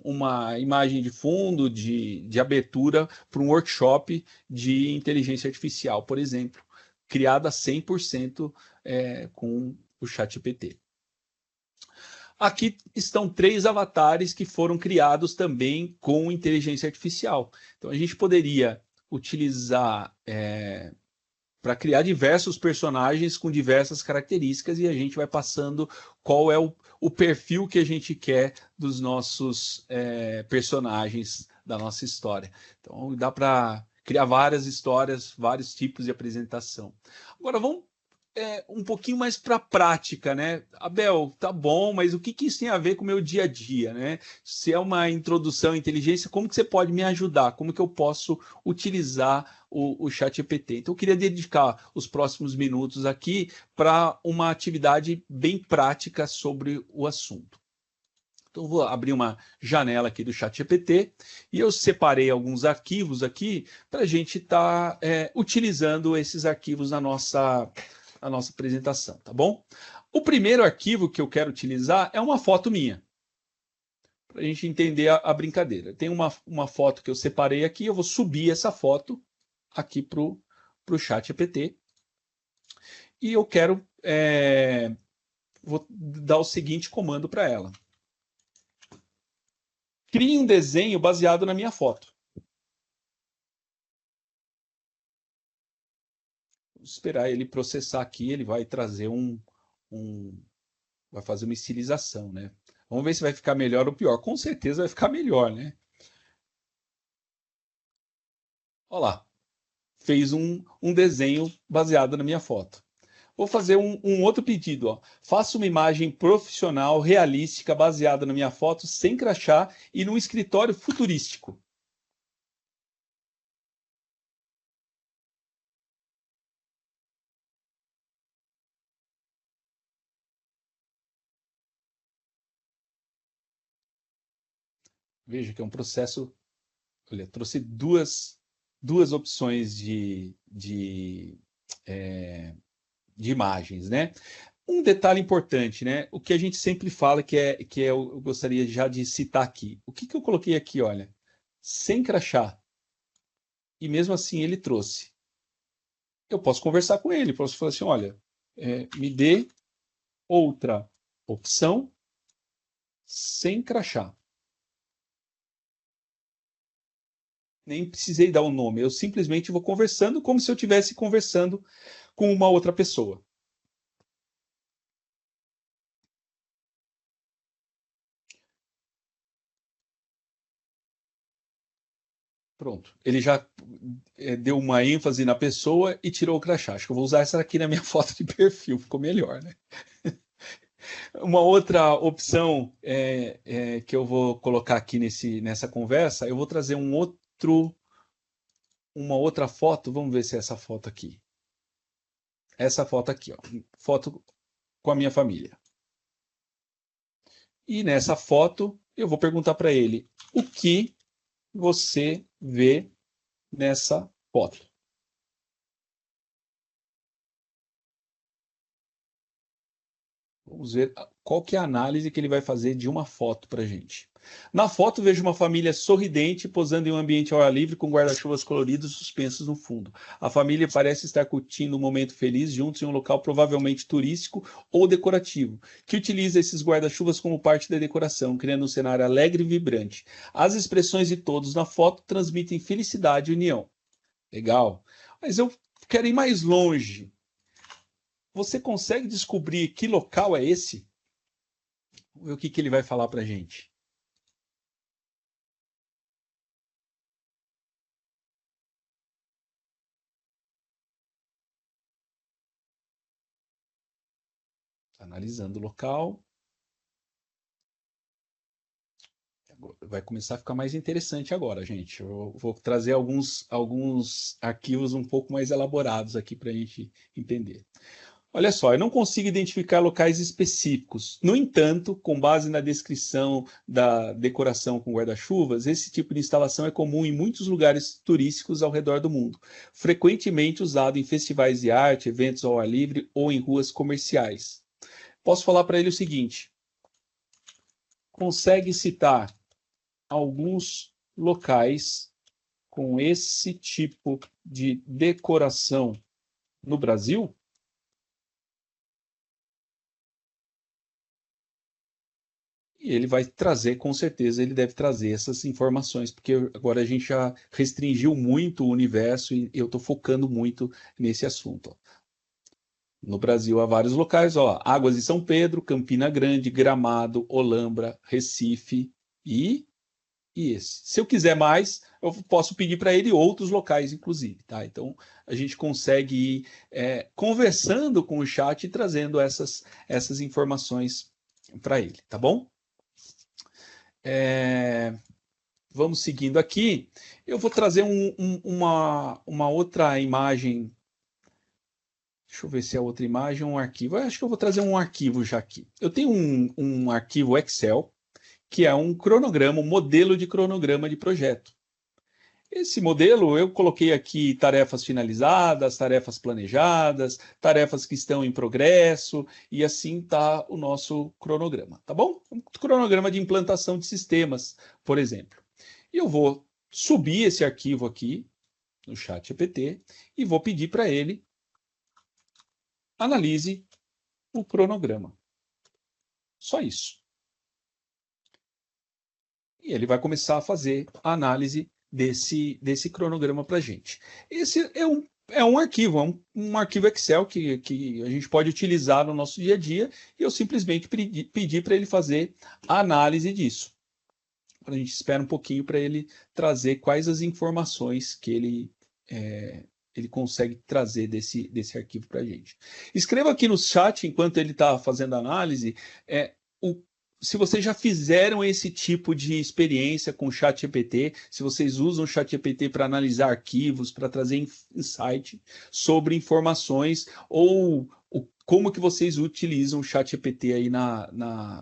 uma imagem de fundo, de abertura para um workshop de inteligência artificial, por exemplo, criada 100% com o ChatGPT. Aqui estão 3 avatares que foram criados também com inteligência artificial. Então, a gente poderia utilizar para criar diversos personagens com diversas características, e a gente vai passando qual é o perfil que a gente quer dos nossos personagens da nossa história. Então, dá para criar várias histórias, vários tipos de apresentação. Agora, vamos um pouquinho mais para a prática, né? Abel, tá bom, mas o que isso tem a ver com o meu dia a dia, né? Se é uma introdução à inteligência, como que você pode me ajudar? Como que eu posso utilizar o ChatGPT? Então, eu queria dedicar os próximos minutos aqui para uma atividade bem prática sobre o assunto. Então, eu vou abrir uma janela aqui do ChatGPT e eu separei alguns arquivos aqui para a gente estar utilizando esses arquivos na nossa apresentação, tá bom? O primeiro arquivo que eu quero utilizar é uma foto minha, para a gente entender a brincadeira. Tem uma foto que eu separei aqui, eu vou subir essa foto aqui para o ChatGPT e eu quero vou dar o seguinte comando para ela. Crie um desenho baseado na minha foto. Vou esperar ele processar aqui, ele vai trazer vai fazer uma estilização, né? Vamos ver se vai ficar melhor ou pior. Com certeza vai ficar melhor, né? Olha lá. Fez um desenho baseado na minha foto. Vou fazer um outro pedido, ó. Faça uma imagem profissional, realística, baseada na minha foto, sem crachá e num escritório futurístico. Veja que é um processo... Olha, trouxe duas opções de imagens, né? Um detalhe importante, né? O que a gente sempre fala eu gostaria já de citar aqui. O que eu coloquei aqui, olha? Sem crachá. E mesmo assim ele trouxe. Eu posso conversar com ele, posso falar assim, olha, me dê outra opção sem crachá. Nem precisei dar um nome, eu simplesmente vou conversando como se eu estivesse conversando com uma outra pessoa. Pronto, ele já deu uma ênfase na pessoa e tirou o crachá. Acho que eu vou usar essa aqui na minha foto de perfil, ficou melhor, né? Uma outra opção que eu vou colocar aqui nessa conversa, eu vou trazer uma outra foto. Vamos ver se é essa foto aqui. Essa foto aqui, ó, foto com a minha família. E nessa foto eu vou perguntar para ele: o que você vê nessa foto? Vamos ver qual que é a análise que ele vai fazer de uma foto para a gente. Na foto, vejo uma família sorridente posando em um ambiente ao ar livre com guarda-chuvas coloridos suspensos no fundo. A família parece estar curtindo um momento feliz juntos em um local provavelmente turístico ou decorativo, que utiliza esses guarda-chuvas como parte da decoração, criando um cenário alegre e vibrante. As expressões de todos na foto transmitem felicidade e união. Legal. Mas eu quero ir mais longe. Você consegue descobrir que local é esse? Vamos ver o que ele vai falar para a gente. Analisando o local. Vai começar a ficar mais interessante agora, gente. Eu vou trazer alguns arquivos um pouco mais elaborados aqui para a gente entender. Olha só, eu não consigo identificar locais específicos. No entanto, com base na descrição da decoração com guarda-chuvas, esse tipo de instalação é comum em muitos lugares turísticos ao redor do mundo, frequentemente usado em festivais de arte, eventos ao ar livre ou em ruas comerciais. Posso falar para ele o seguinte: consegue citar alguns locais com esse tipo de decoração no Brasil? E ele vai trazer, com certeza, ele deve trazer essas informações, porque agora a gente já restringiu muito o universo e eu estou focando muito nesse assunto. Ó. No Brasil há vários locais, ó, Águas de São Pedro, Campina Grande, Gramado, Olambra, Recife e esse. Se eu quiser mais, eu posso pedir para ele outros locais, inclusive, tá? Então, a gente consegue ir conversando com o chat e trazendo essas informações para ele, tá bom? Vamos seguindo aqui. Eu vou trazer uma outra imagem. Deixa eu ver se é outra imagem ou um arquivo. Eu acho que eu vou trazer um arquivo já aqui. Eu tenho um arquivo Excel, que é um cronograma, um modelo de cronograma de projeto. Esse modelo, eu coloquei aqui tarefas finalizadas, tarefas planejadas, tarefas que estão em progresso, e assim está o nosso cronograma, tá bom? Um cronograma de implantação de sistemas, por exemplo. E eu vou subir esse arquivo aqui no ChatGPT e vou pedir para ele analise o cronograma. Só isso. E ele vai começar a fazer a análise desse cronograma para a gente. Esse é um arquivo, um arquivo Excel que a gente pode utilizar no nosso dia a dia, e eu simplesmente pedi para ele fazer a análise disso. A gente espera um pouquinho para ele trazer quais as informações que ele consegue trazer desse arquivo para a gente. Escreva aqui no chat, enquanto ele está fazendo a análise, se vocês já fizeram esse tipo de experiência com o ChatGPT, se vocês usam o ChatGPT para analisar arquivos, para trazer insight sobre informações, ou como que vocês utilizam o ChatGPT aí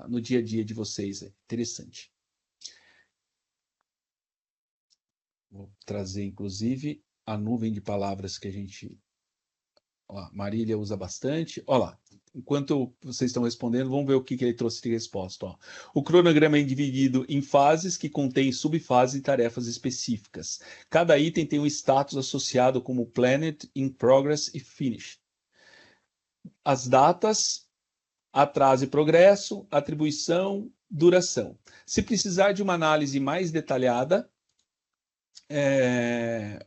no dia a dia de vocês. É interessante. Vou trazer, inclusive, a nuvem de palavras que a gente... Ó, Marília usa bastante. Olha lá. Enquanto vocês estão respondendo, vamos ver o que ele trouxe de resposta. Ó. O cronograma é dividido em fases que contém subfases e tarefas específicas. Cada item tem um status associado como Planned, In Progress e Finished. As datas, atraso e progresso, atribuição, duração. Se precisar de uma análise mais detalhada,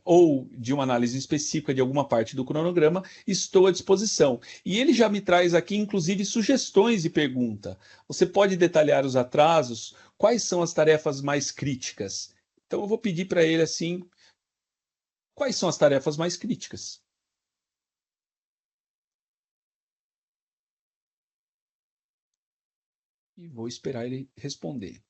ou de uma análise específica de alguma parte do cronograma, estou à disposição. E ele já me traz aqui, inclusive, sugestões de pergunta. Você pode detalhar os atrasos? Quais são as tarefas mais críticas? Então, eu vou pedir para ele assim, quais são as tarefas mais críticas? e vou esperar ele responder.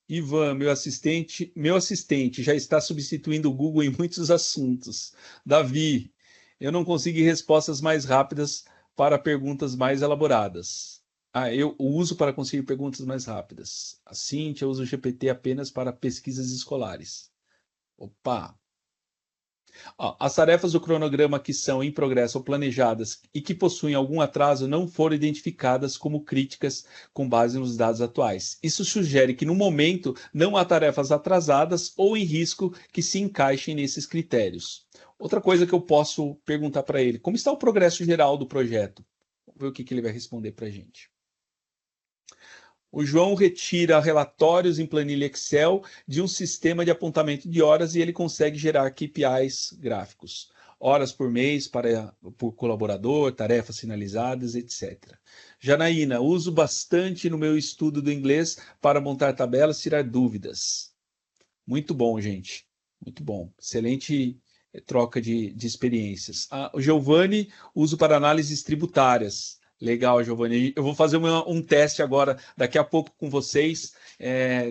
Ivan, meu assistente já está substituindo o Google em muitos assuntos. Davi, eu não consegui respostas mais rápidas para perguntas mais elaboradas. Eu uso para conseguir perguntas mais rápidas. A Cíntia usa o GPT apenas para pesquisas escolares. Opa! As tarefas do cronograma que são em progresso ou planejadas e que possuem algum atraso não foram identificadas como críticas com base nos dados atuais. Isso sugere que, no momento, não há tarefas atrasadas ou em risco que se encaixem nesses critérios. Outra coisa que eu posso perguntar para ele: como está o progresso geral do projeto? Vamos ver o que ele vai responder para a gente. O João retira relatórios em planilha Excel de um sistema de apontamento de horas e ele consegue gerar KPIs gráficos. Horas por mês por colaborador, tarefas finalizadas, etc. Janaína, uso bastante no meu estudo do inglês para montar tabelas e tirar dúvidas. Muito bom, gente. Muito bom. Excelente troca de experiências. O Giovanni, uso para análises tributárias. Legal, Giovanni. Eu vou fazer um teste agora, daqui a pouco com vocês.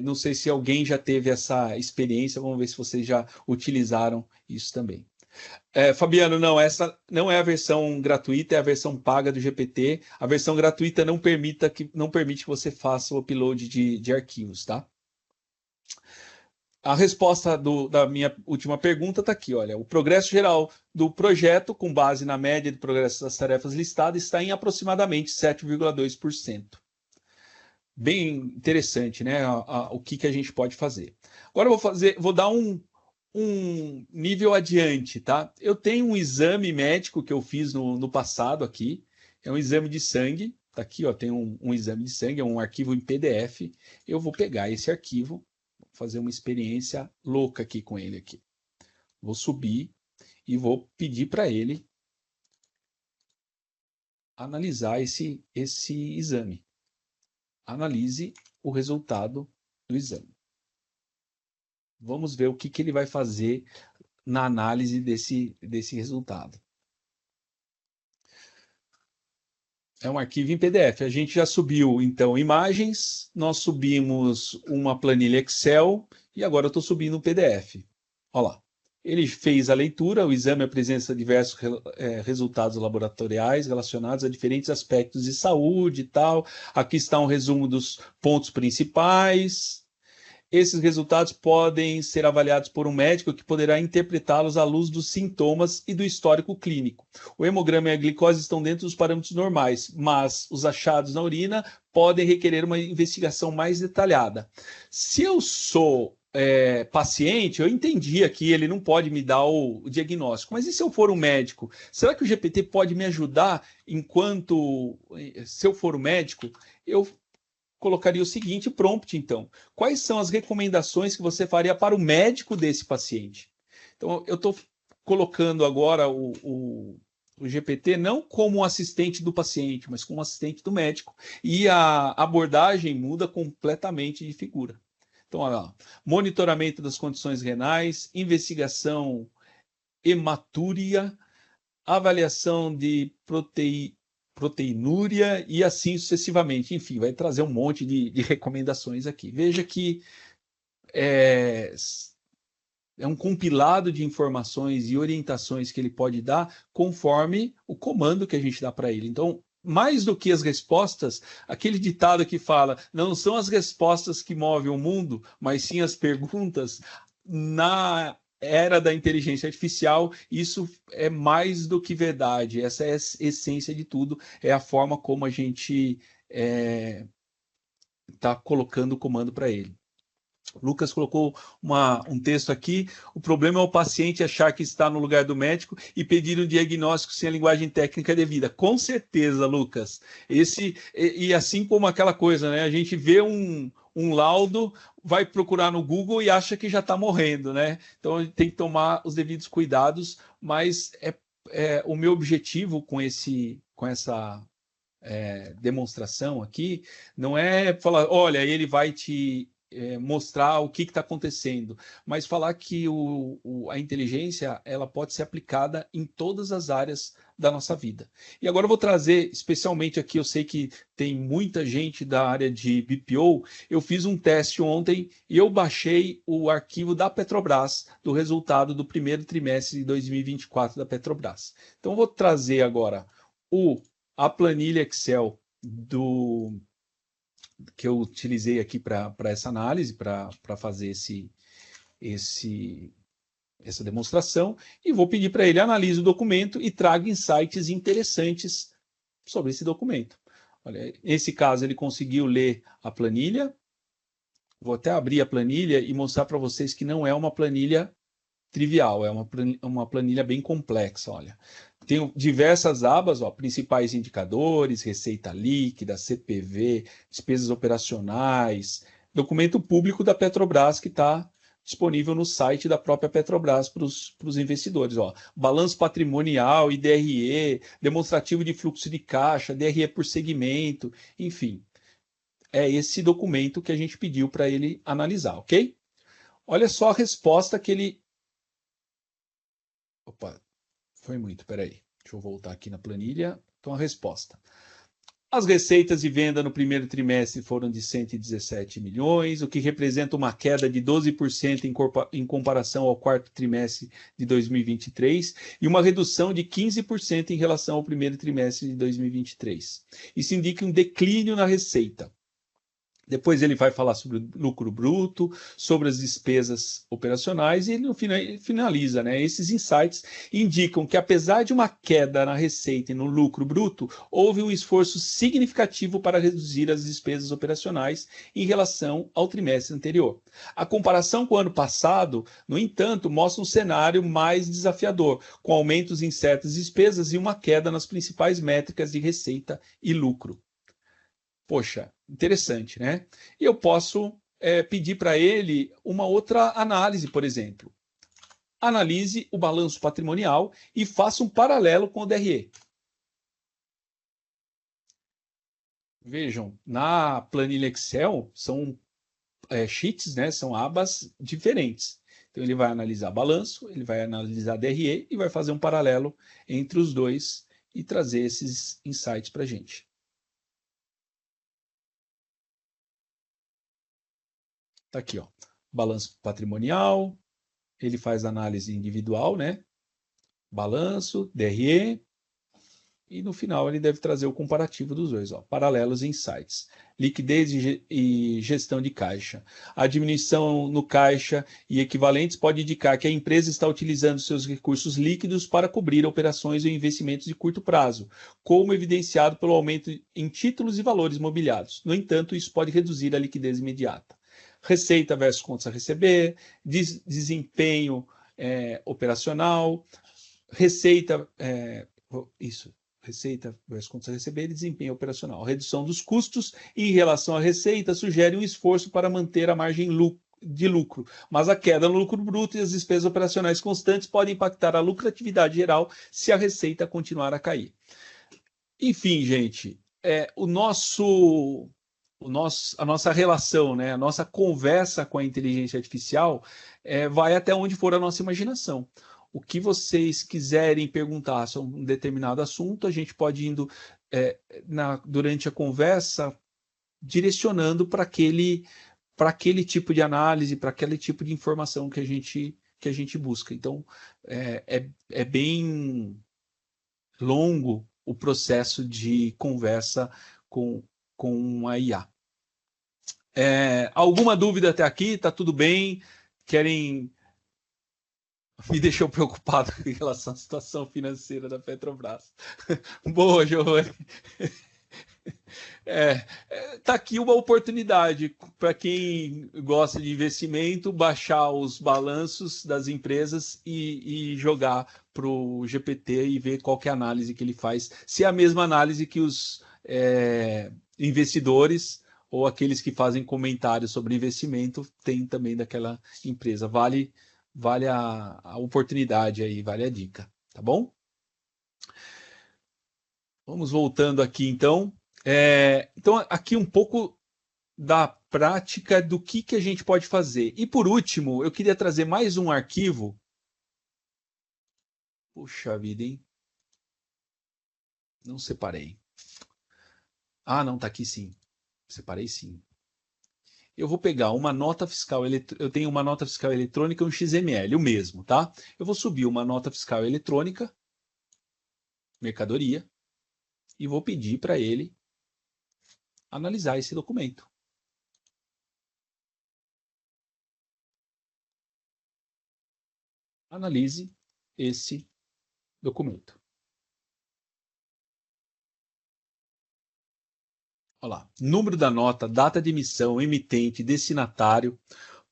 Não sei se alguém já teve essa experiência. Vamos ver se vocês já utilizaram isso também. Fabiano, não, essa não é a versão gratuita, é a versão paga do GPT. A versão gratuita não permite que você faça o upload de arquivos, tá? A resposta da minha última pergunta está aqui, olha. O progresso geral do projeto, com base na média de progresso das tarefas listadas, está em aproximadamente 7,2%. Bem interessante, né? O que a gente pode fazer. Agora eu vou dar um nível adiante, tá? Eu tenho um exame médico que eu fiz no passado aqui. É um exame de sangue. Tá aqui, ó, tem um exame de sangue, é um arquivo em PDF. Eu vou pegar esse arquivo, fazer uma experiência louca aqui com ele aqui. Vou subir e vou pedir para ele analisar esse exame. Analise o resultado do exame. Vamos ver o que ele vai fazer na análise desse resultado. É um arquivo em PDF. A gente já subiu, então, imagens, nós subimos uma planilha Excel e agora eu estou subindo um PDF. Olha lá. Ele fez a leitura, o exame apresenta diversos resultados laboratoriais relacionados a diferentes aspectos de saúde e tal. Aqui está um resumo dos pontos principais. Esses resultados podem ser avaliados por um médico que poderá interpretá-los à luz dos sintomas e do histórico clínico. O hemograma e a glicose estão dentro dos parâmetros normais, mas os achados na urina podem requerer uma investigação mais detalhada. Se eu sou paciente, eu entendi aqui, ele não pode me dar o diagnóstico, mas e se eu for um médico? Será que o GPT pode me ajudar enquanto, se eu for um médico, eu colocaria o seguinte prompt, então. Quais são as recomendações que você faria para o médico desse paciente? Então, eu estou colocando agora o GPT não como um assistente do paciente, mas como um assistente do médico. E a abordagem muda completamente de figura. Então, olha lá. Monitoramento das condições renais, investigação hematúria, avaliação de proteinúria e assim sucessivamente. Enfim, vai trazer um monte de recomendações aqui. Veja que é um compilado de informações e orientações que ele pode dar conforme o comando que a gente dá para ele. Então, mais do que as respostas, aquele ditado que fala, não são as respostas que movem o mundo, mas sim as perguntas, na era da inteligência artificial, isso é mais do que verdade. Essa é a essência de tudo, é a forma como a gente está colocando o comando para ele. Lucas colocou um texto aqui. O problema é o paciente achar que está no lugar do médico e pedir um diagnóstico sem a linguagem técnica devida. Com certeza, Lucas. E assim como aquela coisa, né? A gente vê um laudo, vai procurar no Google e acha que já está morrendo, né? Então a gente tem que tomar os devidos cuidados, mas o meu objetivo com essa demonstração aqui não é falar, olha, ele vai te mostrar o que está acontecendo, mas falar que a inteligência ela pode ser aplicada em todas as áreas da nossa vida. E agora eu vou trazer, especialmente aqui, eu sei que tem muita gente da área de BPO, eu fiz um teste ontem e eu baixei o arquivo da Petrobras, do resultado do primeiro trimestre de 2024 da Petrobras. Então eu vou trazer agora a planilha Excel que eu utilizei aqui para essa análise, para fazer essa demonstração, e vou pedir para ele analise o documento e traga insights interessantes sobre esse documento. Olha, nesse caso, ele conseguiu ler a planilha. Vou até abrir a planilha e mostrar para vocês que não é uma planilha trivial, é uma planilha bem complexa. Olha, tem diversas abas, ó, principais indicadores, receita líquida, CPV, despesas operacionais, documento público da Petrobras que está disponível no site da própria Petrobras para os investidores. Ó. Balanço patrimonial, IDRE, demonstrativo de fluxo de caixa, DRE por segmento, enfim. É esse documento que a gente pediu para ele analisar, ok? Olha só a resposta que ele... Opa, foi muito, peraí. Deixa eu voltar aqui na planilha. Então, a resposta. As receitas de venda no primeiro trimestre foram de 117 milhões, o que representa uma queda de 12% em comparação ao quarto trimestre de 2023 e uma redução de 15% em relação ao primeiro trimestre de 2023. Isso indica um declínio na receita. Depois ele vai falar sobre o lucro bruto, sobre as despesas operacionais e no final ele finaliza, né? Esses insights indicam que apesar de uma queda na receita e no lucro bruto, houve um esforço significativo para reduzir as despesas operacionais em relação ao trimestre anterior. A comparação com o ano passado, no entanto, mostra um cenário mais desafiador, com aumentos em certas despesas e uma queda nas principais métricas de receita e lucro. Poxa, interessante, né? E eu posso pedir para ele uma outra análise, por exemplo. Analise o balanço patrimonial e faça um paralelo com o DRE. Vejam, na planilha Excel são sheets, né? São abas diferentes. Então ele vai analisar balanço, ele vai analisar DRE e vai fazer um paralelo entre os dois e trazer esses insights para a gente. Tá aqui, ó, balanço patrimonial, ele faz análise individual, né? Balanço, DRE, e no final ele deve trazer o comparativo dos dois, ó, paralelos e insights. Liquidez e gestão de caixa. A diminuição no caixa e equivalentes pode indicar que a empresa está utilizando seus recursos líquidos para cobrir operações ou investimentos de curto prazo, como evidenciado pelo aumento em títulos e valores mobiliados. No entanto, isso pode reduzir a liquidez imediata. Receita versus contas a receber, desempenho operacional, receita versus contas a receber e desempenho operacional. Redução dos custos em relação à receita sugere um esforço para manter a margem de lucro, mas a queda no lucro bruto e as despesas operacionais constantes podem impactar a lucratividade geral se a receita continuar a cair. Enfim, gente, a nossa relação, né, a nossa conversa com a inteligência artificial vai até onde for a nossa imaginação. O que vocês quiserem perguntar sobre um determinado assunto, a gente pode ir indo durante a conversa direcionando para aquele tipo de análise, para aquele tipo de informação que a gente busca. Então, é bem longo o processo de conversa com a IA. Alguma dúvida até aqui? Tá tudo bem? Querem... Me deixou preocupado em relação à situação financeira da Petrobras. Boa, Giovanni. Tá aqui uma oportunidade para quem gosta de investimento, baixar os balanços das empresas e jogar para o GPT e ver qual que é a análise que ele faz. Se é a mesma análise que os investidores ou aqueles que fazem comentários sobre investimento têm também daquela empresa. Vale a oportunidade aí, vale a dica, tá bom? Vamos voltando aqui, então. Então, aqui um pouco da prática do que a gente pode fazer. E, por último, eu queria trazer mais um arquivo. Puxa vida, hein? Não separei. Ah, não, tá aqui sim. Separei sim. Eu vou pegar uma nota fiscal, eu tenho uma nota fiscal eletrônica e um XML, o mesmo, tá? Eu vou subir uma nota fiscal eletrônica, mercadoria, e vou pedir para ele analisar esse documento. Analise esse documento. Olha lá, número da nota, data de emissão, emitente, destinatário,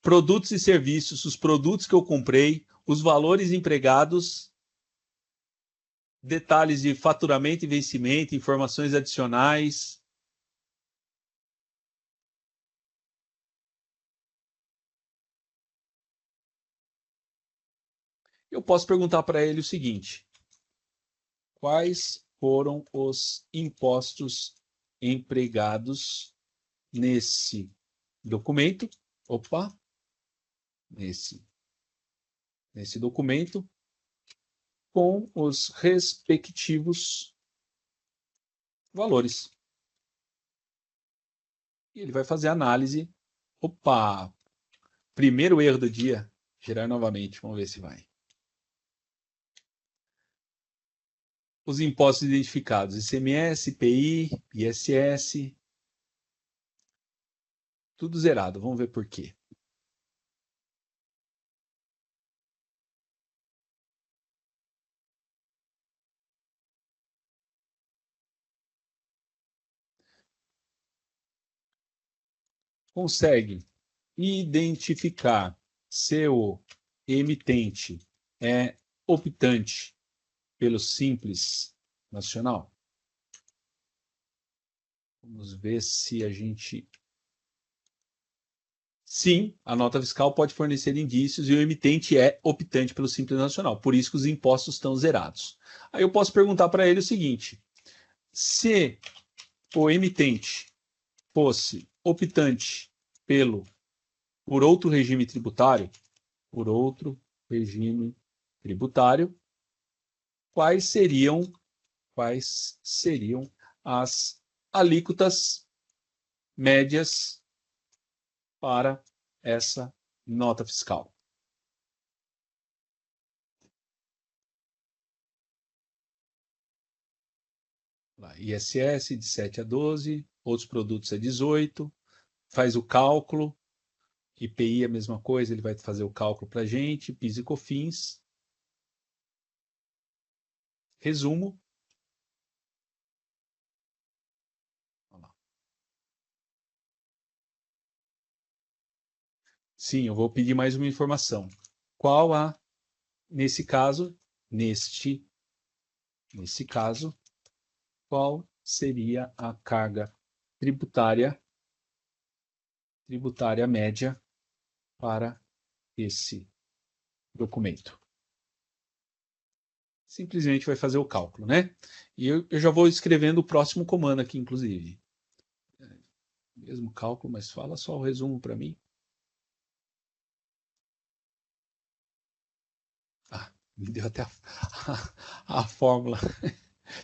produtos e serviços, os produtos que eu comprei, os valores empregados, detalhes de faturamento e vencimento, informações adicionais. Eu posso perguntar para ele o seguinte: quais foram os impostos empregados nesse documento? Opa, nesse documento, com os respectivos valores. E ele vai fazer a análise. Opa, primeiro erro do dia, gerar novamente, vamos ver se vai. Os impostos identificados, ICMS, IPI, ISS, tudo zerado, vamos ver por quê. Consegue identificar se o emitente é optante pelo Simples Nacional? Vamos ver se a gente... Sim, a nota fiscal pode fornecer indícios e o emitente é optante pelo Simples Nacional. Por isso que os impostos estão zerados. Aí eu posso perguntar para ele o seguinte: se o emitente fosse optante por outro regime tributário, quais seriam as alíquotas médias para essa nota fiscal? ISS de 7 a 12, outros produtos é 18, faz o cálculo, IPI é a mesma coisa, ele vai fazer o cálculo para a gente, PIS e COFINS. Resumo. Sim, eu vou pedir mais uma informação. Nesse caso, qual seria a carga tributária média para esse documento? Simplesmente vai fazer o cálculo, né? E eu já vou escrevendo o próximo comando aqui, inclusive. Mesmo cálculo, mas fala só o resumo para mim. Me deu até a fórmula.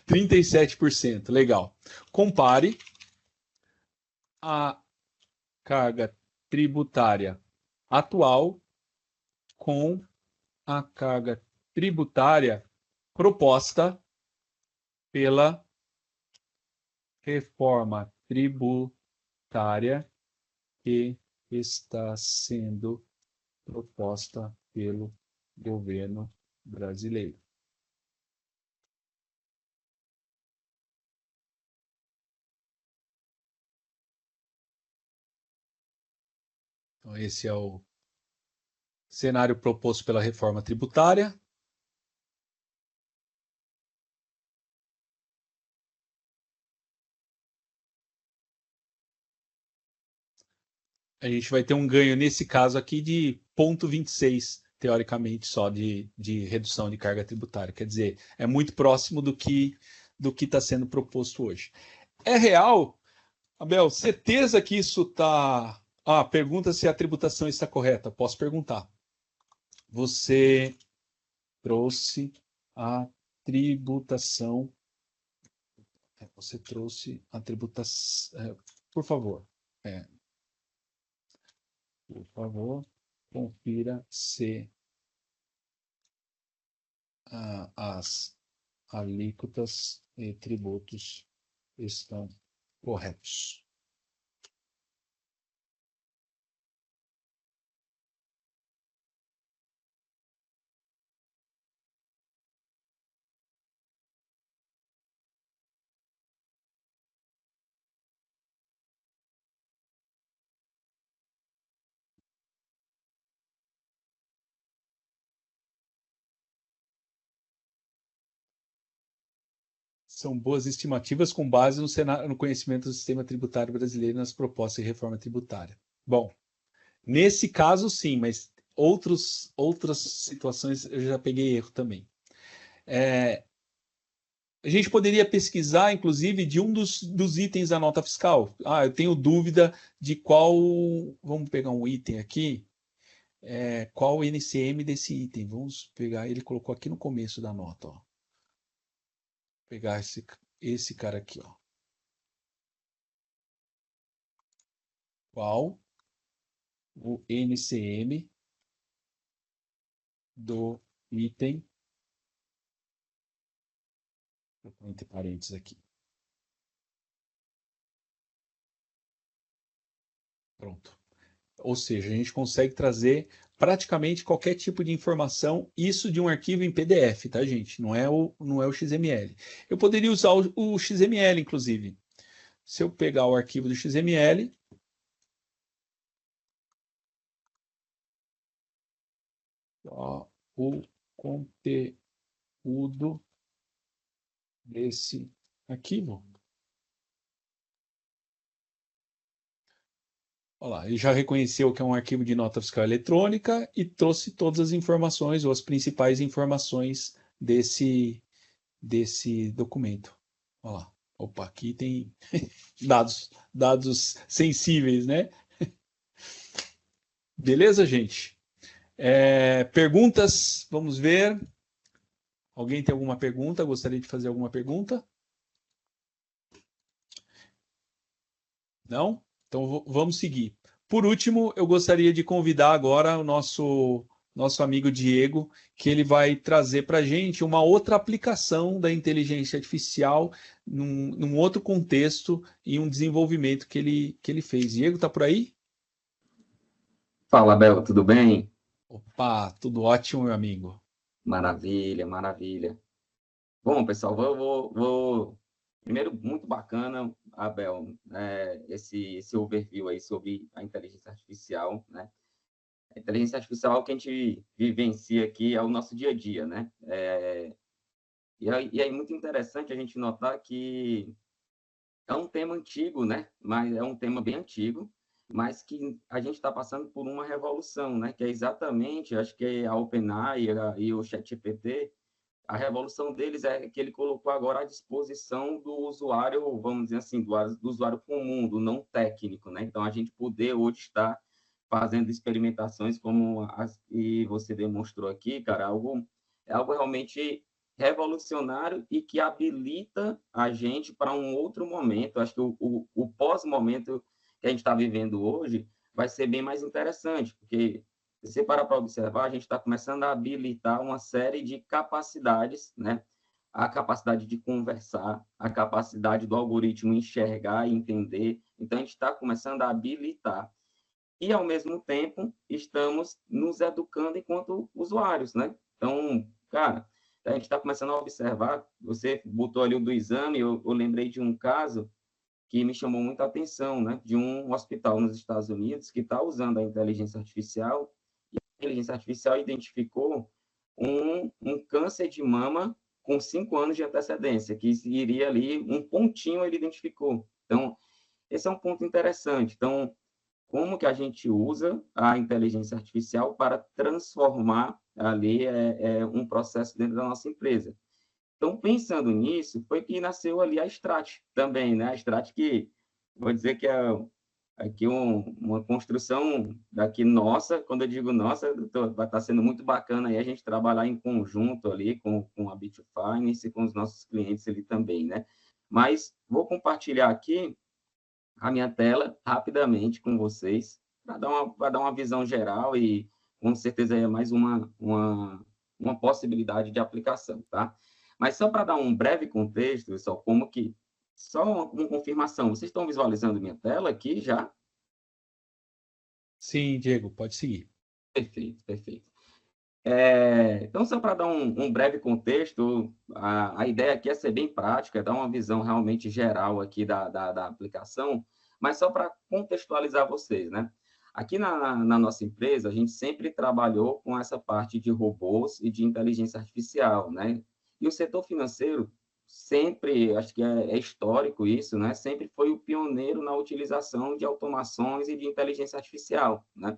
37%, legal. Compare a carga tributária atual com a carga tributária proposta pela reforma tributária que está sendo proposta pelo governo brasileiro. Então, esse é o cenário proposto pela reforma tributária. A gente vai ter um ganho, nesse caso aqui, de 0,26, teoricamente, só de redução de carga tributária. Quer dizer, é muito próximo do que está sendo proposto hoje. É real, Abel, certeza que isso está... pergunta se a tributação está correta. Posso perguntar. Você trouxe a tributação Você trouxe a tributação. Por favor. Por favor, confira se as alíquotas e tributos estão corretos. São boas estimativas com base no conhecimento do sistema tributário brasileiro e nas propostas de reforma tributária. Bom, nesse caso sim, mas outras situações eu já peguei erro também. A gente poderia pesquisar, inclusive, de um dos itens da nota fiscal. Eu tenho dúvida de qual... Vamos pegar um item aqui. Qual o NCM desse item? Vamos pegar... Ele colocou aqui no começo da nota, ó. Pegar esse cara aqui, ó. Qual o NCM do item, entre parênteses aqui. Pronto. Ou seja, a gente consegue trazer praticamente qualquer tipo de informação, isso de um arquivo em PDF, tá, gente? Não é o XML. Eu poderia usar o XML, inclusive. Se eu pegar o arquivo do XML, ó, o conteúdo desse arquivo. Olha lá, ele já reconheceu que é um arquivo de nota fiscal eletrônica e trouxe todas as informações ou as principais informações desse documento. Olha lá. Opa, aqui tem dados sensíveis, né? Beleza, gente? Perguntas? Vamos ver. Alguém tem alguma pergunta? Gostaria de fazer alguma pergunta? Não? Então vamos seguir. Por último, eu gostaria de convidar agora o nosso amigo Diego, que ele vai trazer para a gente uma outra aplicação da inteligência artificial num outro contexto e um desenvolvimento que ele fez. Diego, está por aí? Fala, Bel, tudo bem? Opa, tudo ótimo, meu amigo. Maravilha, maravilha. Bom, pessoal, vou... Primeiro, muito bacana, Abel, esse overview aí sobre a inteligência artificial, né? A inteligência artificial é o que a gente vivencia aqui, é o nosso dia a dia, né? E é muito interessante a gente notar que é um tema antigo, né? Mas é um tema bem antigo, mas que a gente está passando por uma revolução, né? Que é exatamente, acho que é a OpenAI e o ChatGPT. A revolução deles é que ele colocou agora à disposição do usuário, vamos dizer assim, do usuário comum, do não técnico, né? Então, a gente poder hoje estar fazendo experimentações como as que você demonstrou aqui, cara, é algo realmente revolucionário e que habilita a gente para um outro momento. Acho que o pós-momento que a gente está vivendo hoje vai ser bem mais interessante, porque se você parar para observar, a gente está começando a habilitar uma série de capacidades, né? A capacidade de conversar, a capacidade do algoritmo enxergar e entender. Então, a gente está começando a habilitar. E, ao mesmo tempo, estamos nos educando enquanto usuários, né? Então, cara, a gente está começando a observar, você botou ali o do exame, eu lembrei de um caso que me chamou muita atenção, né? De um hospital nos Estados Unidos que está usando a inteligência artificial. A inteligência artificial identificou um câncer de mama com 5 anos de antecedência, que iria ali, um pontinho ele identificou. Então, esse é um ponto interessante. Então, como que a gente usa a inteligência artificial para transformar ali um processo dentro da nossa empresa? Então, pensando nisso, foi que nasceu ali a Strat também, né? A Strat que, vou dizer que é aqui uma construção daqui nossa. Quando eu digo nossa, vai estar sendo muito bacana aí a gente trabalhar em conjunto ali com a Bit2Finance e com os nossos clientes ali também, né? Mas vou compartilhar aqui a minha tela rapidamente com vocês, para dar uma visão geral e, com certeza, é mais uma possibilidade de aplicação, tá? Mas só para dar um breve contexto, pessoal, só uma confirmação, vocês estão visualizando minha tela aqui já? Sim, Diego, pode seguir. Perfeito, perfeito. Então, só para dar um breve contexto, a ideia aqui é ser bem prática, dar uma visão realmente geral aqui da aplicação, mas só para contextualizar vocês, né? Aqui na nossa empresa, a gente sempre trabalhou com essa parte de robôs e de inteligência artificial, né? E o setor financeiro sempre, acho que é histórico isso, né? Sempre foi o pioneiro na utilização de automações e de inteligência artificial, né?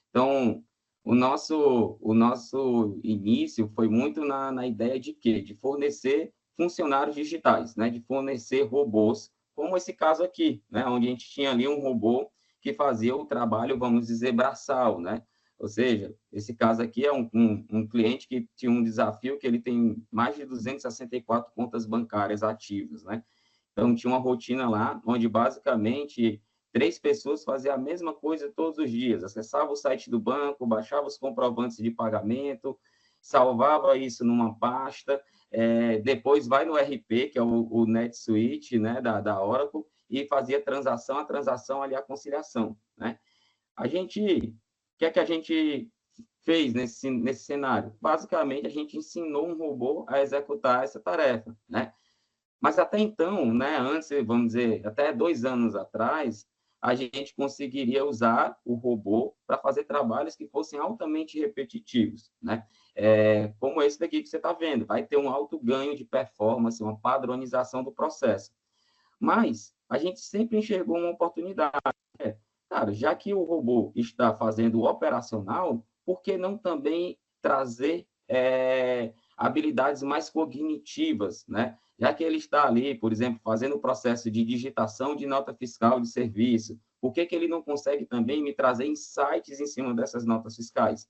Então, o nosso início foi muito na ideia de quê? De fornecer funcionários digitais, né? De fornecer robôs, como esse caso aqui, né? Onde a gente tinha ali um robô que fazia o trabalho, vamos dizer, braçal, né? Ou seja, esse caso aqui é um cliente que tinha um desafio que ele tem mais de 264 contas bancárias ativas, né? Então, tinha uma rotina lá, onde basicamente 3 pessoas faziam a mesma coisa todos os dias, acessava o site do banco, baixava os comprovantes de pagamento, salvava isso numa pasta, depois vai no RP, que é o NetSuite, né, da Oracle, e fazia a transação ali, a conciliação, né? O que é que a gente fez nesse cenário? Basicamente, a gente ensinou um robô a executar essa tarefa, né? Mas até então, né, antes, vamos dizer, até 2 anos atrás, a gente conseguiria usar o robô para fazer trabalhos que fossem altamente repetitivos, né? Como esse daqui que você está vendo, vai ter um alto ganho de performance, uma padronização do processo. Mas a gente sempre enxergou uma oportunidade. Cara, já que o robô está fazendo o operacional, por que não também trazer habilidades mais cognitivas, né? Já que ele está ali, por exemplo, fazendo o processo de digitação de nota fiscal de serviço, por que ele não consegue também me trazer insights em cima dessas notas fiscais?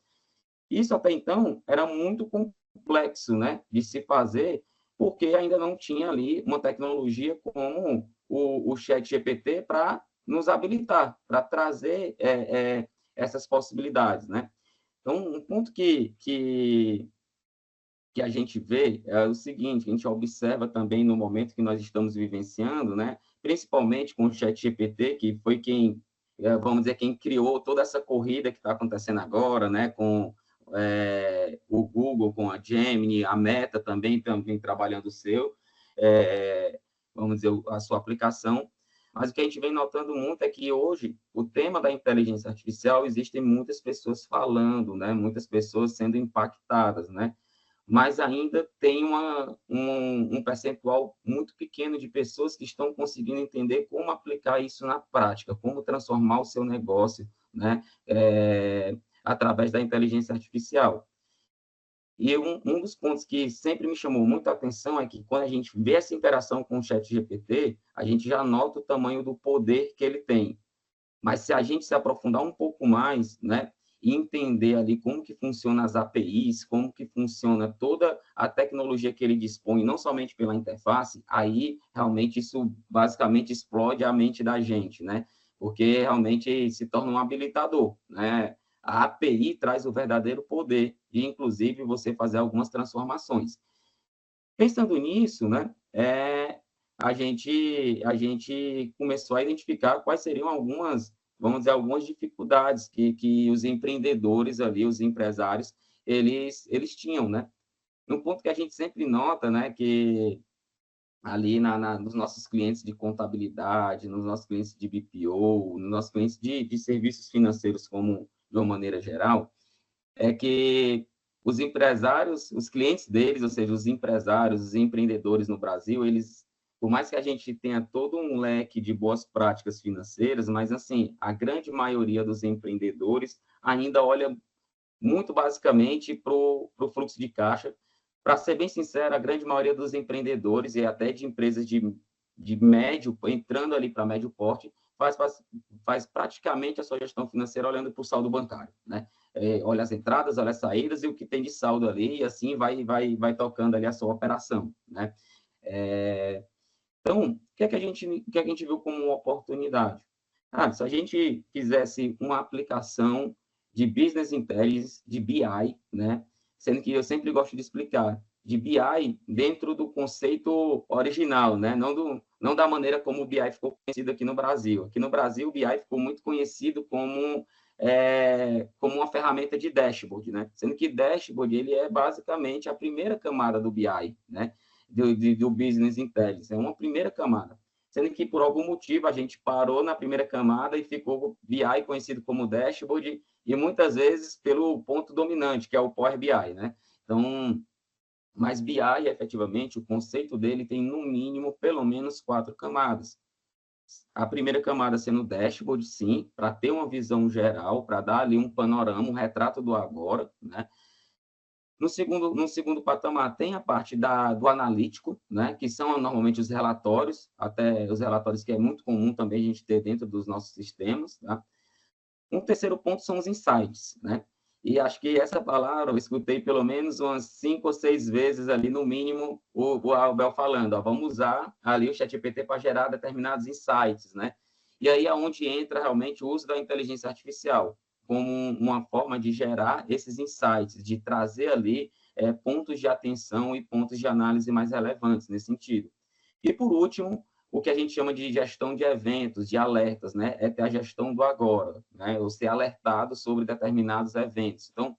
Isso até então era muito complexo, né, de se fazer, porque ainda não tinha ali uma tecnologia como o ChatGPT para nos habilitar, para trazer essas possibilidades, né? Então, um ponto que a gente vê é o seguinte, a gente observa também no momento que nós estamos vivenciando, né? Principalmente com o ChatGPT, que foi quem, vamos dizer, quem criou toda essa corrida que está acontecendo agora, né? Com o Google, com a Gemini, a Meta também trabalhando o seu, vamos dizer, a sua aplicação. Mas o que a gente vem notando muito é que hoje o tema da inteligência artificial, existem muitas pessoas falando, né? Muitas pessoas sendo impactadas, né? Mas ainda tem um percentual muito pequeno de pessoas que estão conseguindo entender como aplicar isso na prática, como transformar o seu negócio, né, através da inteligência artificial. E um dos pontos que sempre me chamou muito a atenção é que, quando a gente vê essa interação com o ChatGPT, a gente já nota o tamanho do poder que ele tem. Mas se a gente se aprofundar um pouco mais, né, e entender ali como que funciona as APIs, como que funciona toda a tecnologia que ele dispõe, não somente pela interface, aí realmente isso basicamente explode a mente da gente, né? Porque realmente se torna um habilitador, né? A API traz o verdadeiro poder de, inclusive, você fazer algumas transformações. Pensando nisso, né, a gente começou a identificar quais seriam algumas, vamos dizer, algumas dificuldades que os empreendedores ali, os empresários, eles tinham, né? Um ponto que a gente sempre nota, né, que ali nos nossos clientes de contabilidade, nos nossos clientes de BPO, nos nossos clientes de serviços financeiros, como de uma maneira geral, é que os empresários, os clientes deles, ou seja, os empresários, os empreendedores no Brasil, eles, por mais que a gente tenha todo um leque de boas práticas financeiras, mas, assim, a grande maioria dos empreendedores ainda olha muito basicamente para o fluxo de caixa. Para ser bem sincero, a grande maioria dos empreendedores e até de empresas de médio, entrando ali para médio porte, faz praticamente a sua gestão financeira olhando para o saldo bancário, né? Olha as entradas, olha as saídas e o que tem de saldo ali, e assim vai tocando ali a sua operação, né? Então, o que é que a gente viu como uma oportunidade? Se a gente fizesse uma aplicação de Business Intelligence, de BI, né? Sendo que eu sempre gosto de explicar, de BI dentro do conceito original, né? Não da maneira como o BI ficou conhecido aqui no Brasil. Aqui no Brasil, o BI ficou muito conhecido como uma ferramenta de dashboard, né? Sendo que dashboard ele é basicamente a primeira camada do BI, né? Do Business Intelligence, é uma primeira camada. Sendo que, por algum motivo, a gente parou na primeira camada e ficou BI conhecido como dashboard, e muitas vezes pelo ponto dominante, que é o Power BI, né? Então, mas BI, efetivamente, o conceito dele tem, no mínimo, pelo menos 4 camadas. A primeira camada sendo o dashboard, sim, para ter uma visão geral, para dar ali um panorama, um retrato do agora, né? No segundo patamar, tem a parte do analítico, né, que são normalmente os relatórios, até os relatórios que é muito comum também a gente ter dentro dos nossos sistemas. Tá? Um terceiro ponto são os insights, né? E acho que essa palavra eu escutei pelo menos umas 5 ou 6 vezes ali, no mínimo, o Abel falando, ó, vamos usar ali o ChatGPT para gerar determinados insights, né? E aí é onde entra realmente o uso da inteligência artificial, como uma forma de gerar esses insights, de trazer ali pontos de atenção e pontos de análise mais relevantes nesse sentido. E, por último, o que a gente chama de gestão de eventos, de alertas, né? É ter a gestão do agora, né? Ou ser alertado sobre determinados eventos. Então,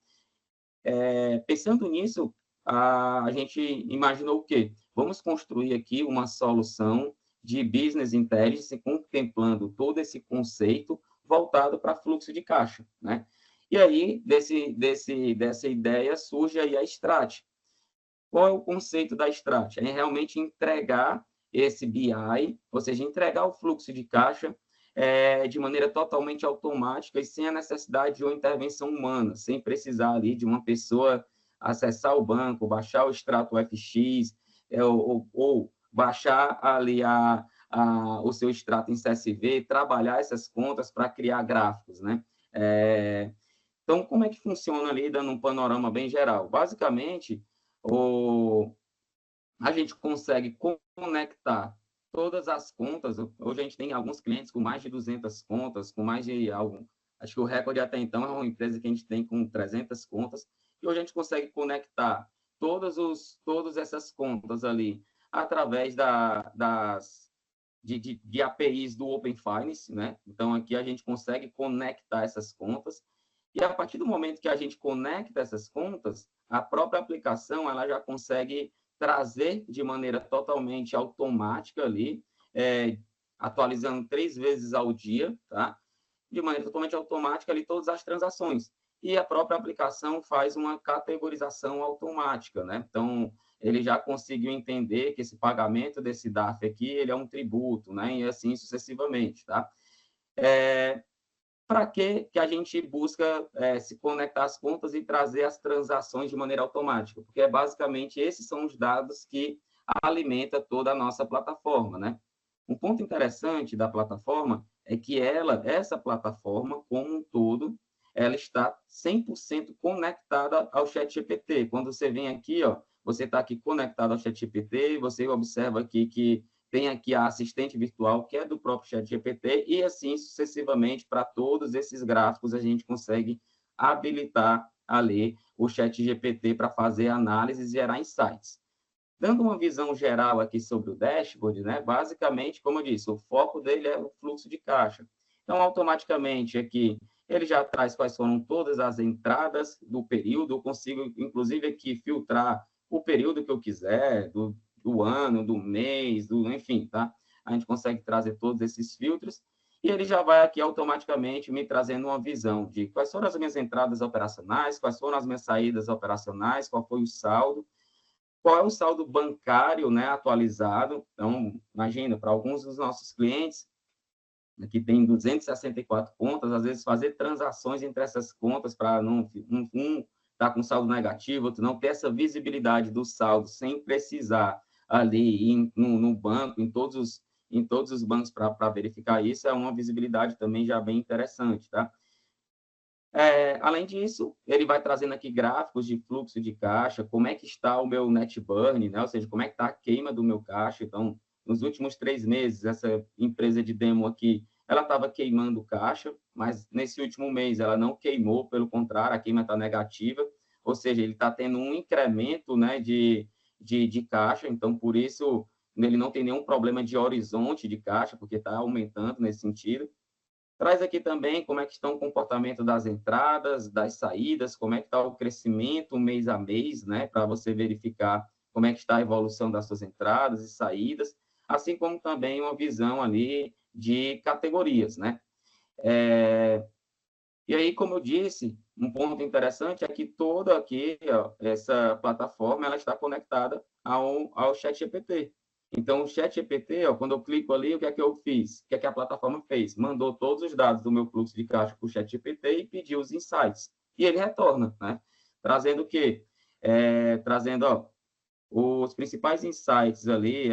pensando nisso, a gente imaginou o quê? Vamos construir aqui uma solução de business intelligence, contemplando todo esse conceito voltado para fluxo de caixa, né? E aí, dessa ideia, surge aí a Strat. Qual é o conceito da Strat? É realmente entregar esse BI, ou seja, entregar o fluxo de caixa de maneira totalmente automática e sem a necessidade de uma intervenção humana, sem precisar ali de uma pessoa acessar o banco, baixar o extrato FX, ou baixar ali o seu extrato em CSV, trabalhar essas contas para criar gráficos, né? Então, como é que funciona ali, dando um panorama bem geral? Basicamente, a gente consegue conectar todas as contas. Hoje a gente tem alguns clientes com mais de 200 contas, com mais de algo. Acho que o recorde até então é uma empresa que a gente tem com 300 contas, e hoje a gente consegue conectar todas essas contas ali através de APIs do Open Finance, né? Então, aqui a gente consegue conectar essas contas, e a partir do momento que a gente conecta essas contas, a própria aplicação ela já consegue trazer de maneira totalmente automática ali, atualizando 3 vezes ao dia, tá? De maneira totalmente automática ali todas as transações. E a própria aplicação faz uma categorização automática, né? Então, ele já conseguiu entender que esse pagamento desse DARF aqui, ele é um tributo, né? E assim sucessivamente, tá? Para que a gente busca se conectar às contas e trazer as transações de maneira automática? Porque, basicamente, esses são os dados que alimentam toda a nossa plataforma, né? Um ponto interessante da plataforma é que essa plataforma, como um todo, ela está 100% conectada ao ChatGPT. Quando você vem aqui, ó, você está aqui conectado ao ChatGPT, você observa aqui que tem aqui a assistente virtual, que é do próprio ChatGPT, e assim sucessivamente, para todos esses gráficos, a gente consegue habilitar ali o ChatGPT para fazer análises e gerar insights. Dando uma visão geral aqui sobre o dashboard, né? Basicamente, como eu disse, o foco dele é o fluxo de caixa. Então, automaticamente aqui, ele já traz quais foram todas as entradas do período, eu consigo, inclusive, aqui filtrar o período que eu quiser, do ano, do mês, enfim, tá? A gente consegue trazer todos esses filtros e ele já vai aqui automaticamente me trazendo uma visão de quais foram as minhas entradas operacionais, quais foram as minhas saídas operacionais, qual foi o saldo, qual é o saldo bancário, né, atualizado. Então, imagina, para alguns dos nossos clientes, que tem 264 contas, às vezes fazer transações entre essas contas para não estar com saldo negativo, outro não ter essa visibilidade do saldo sem precisar ali ir no banco, em todos os bancos para verificar isso, é uma visibilidade também já bem interessante, tá? Além disso, ele vai trazendo aqui gráficos de fluxo de caixa, como é que está o meu net burn, né? Ou seja, como é que está a queima do meu caixa. Então, nos últimos 3 meses, essa empresa de demo aqui, ela estava queimando caixa, mas nesse último mês ela não queimou, pelo contrário, a queima está negativa, ou seja, ele está tendo um incremento, né, de caixa, então, por isso, ele não tem nenhum problema de horizonte de caixa, porque está aumentando nesse sentido. Traz aqui também como é que está o comportamento das entradas, das saídas, como é que está o crescimento mês a mês, né, para você verificar como é que está a evolução das suas entradas e saídas, assim como também uma visão ali de categorias, né? E aí, como eu disse, um ponto interessante é que toda aqui, ó, essa plataforma, ela está conectada ao ChatGPT. Então, o ChatGPT, quando eu clico ali, o que é que eu fiz? O que é que a plataforma fez? Mandou todos os dados do meu fluxo de caixa para o ChatGPT e pediu os insights. E ele retorna, né? Trazendo o quê? Trazendo os principais insights ali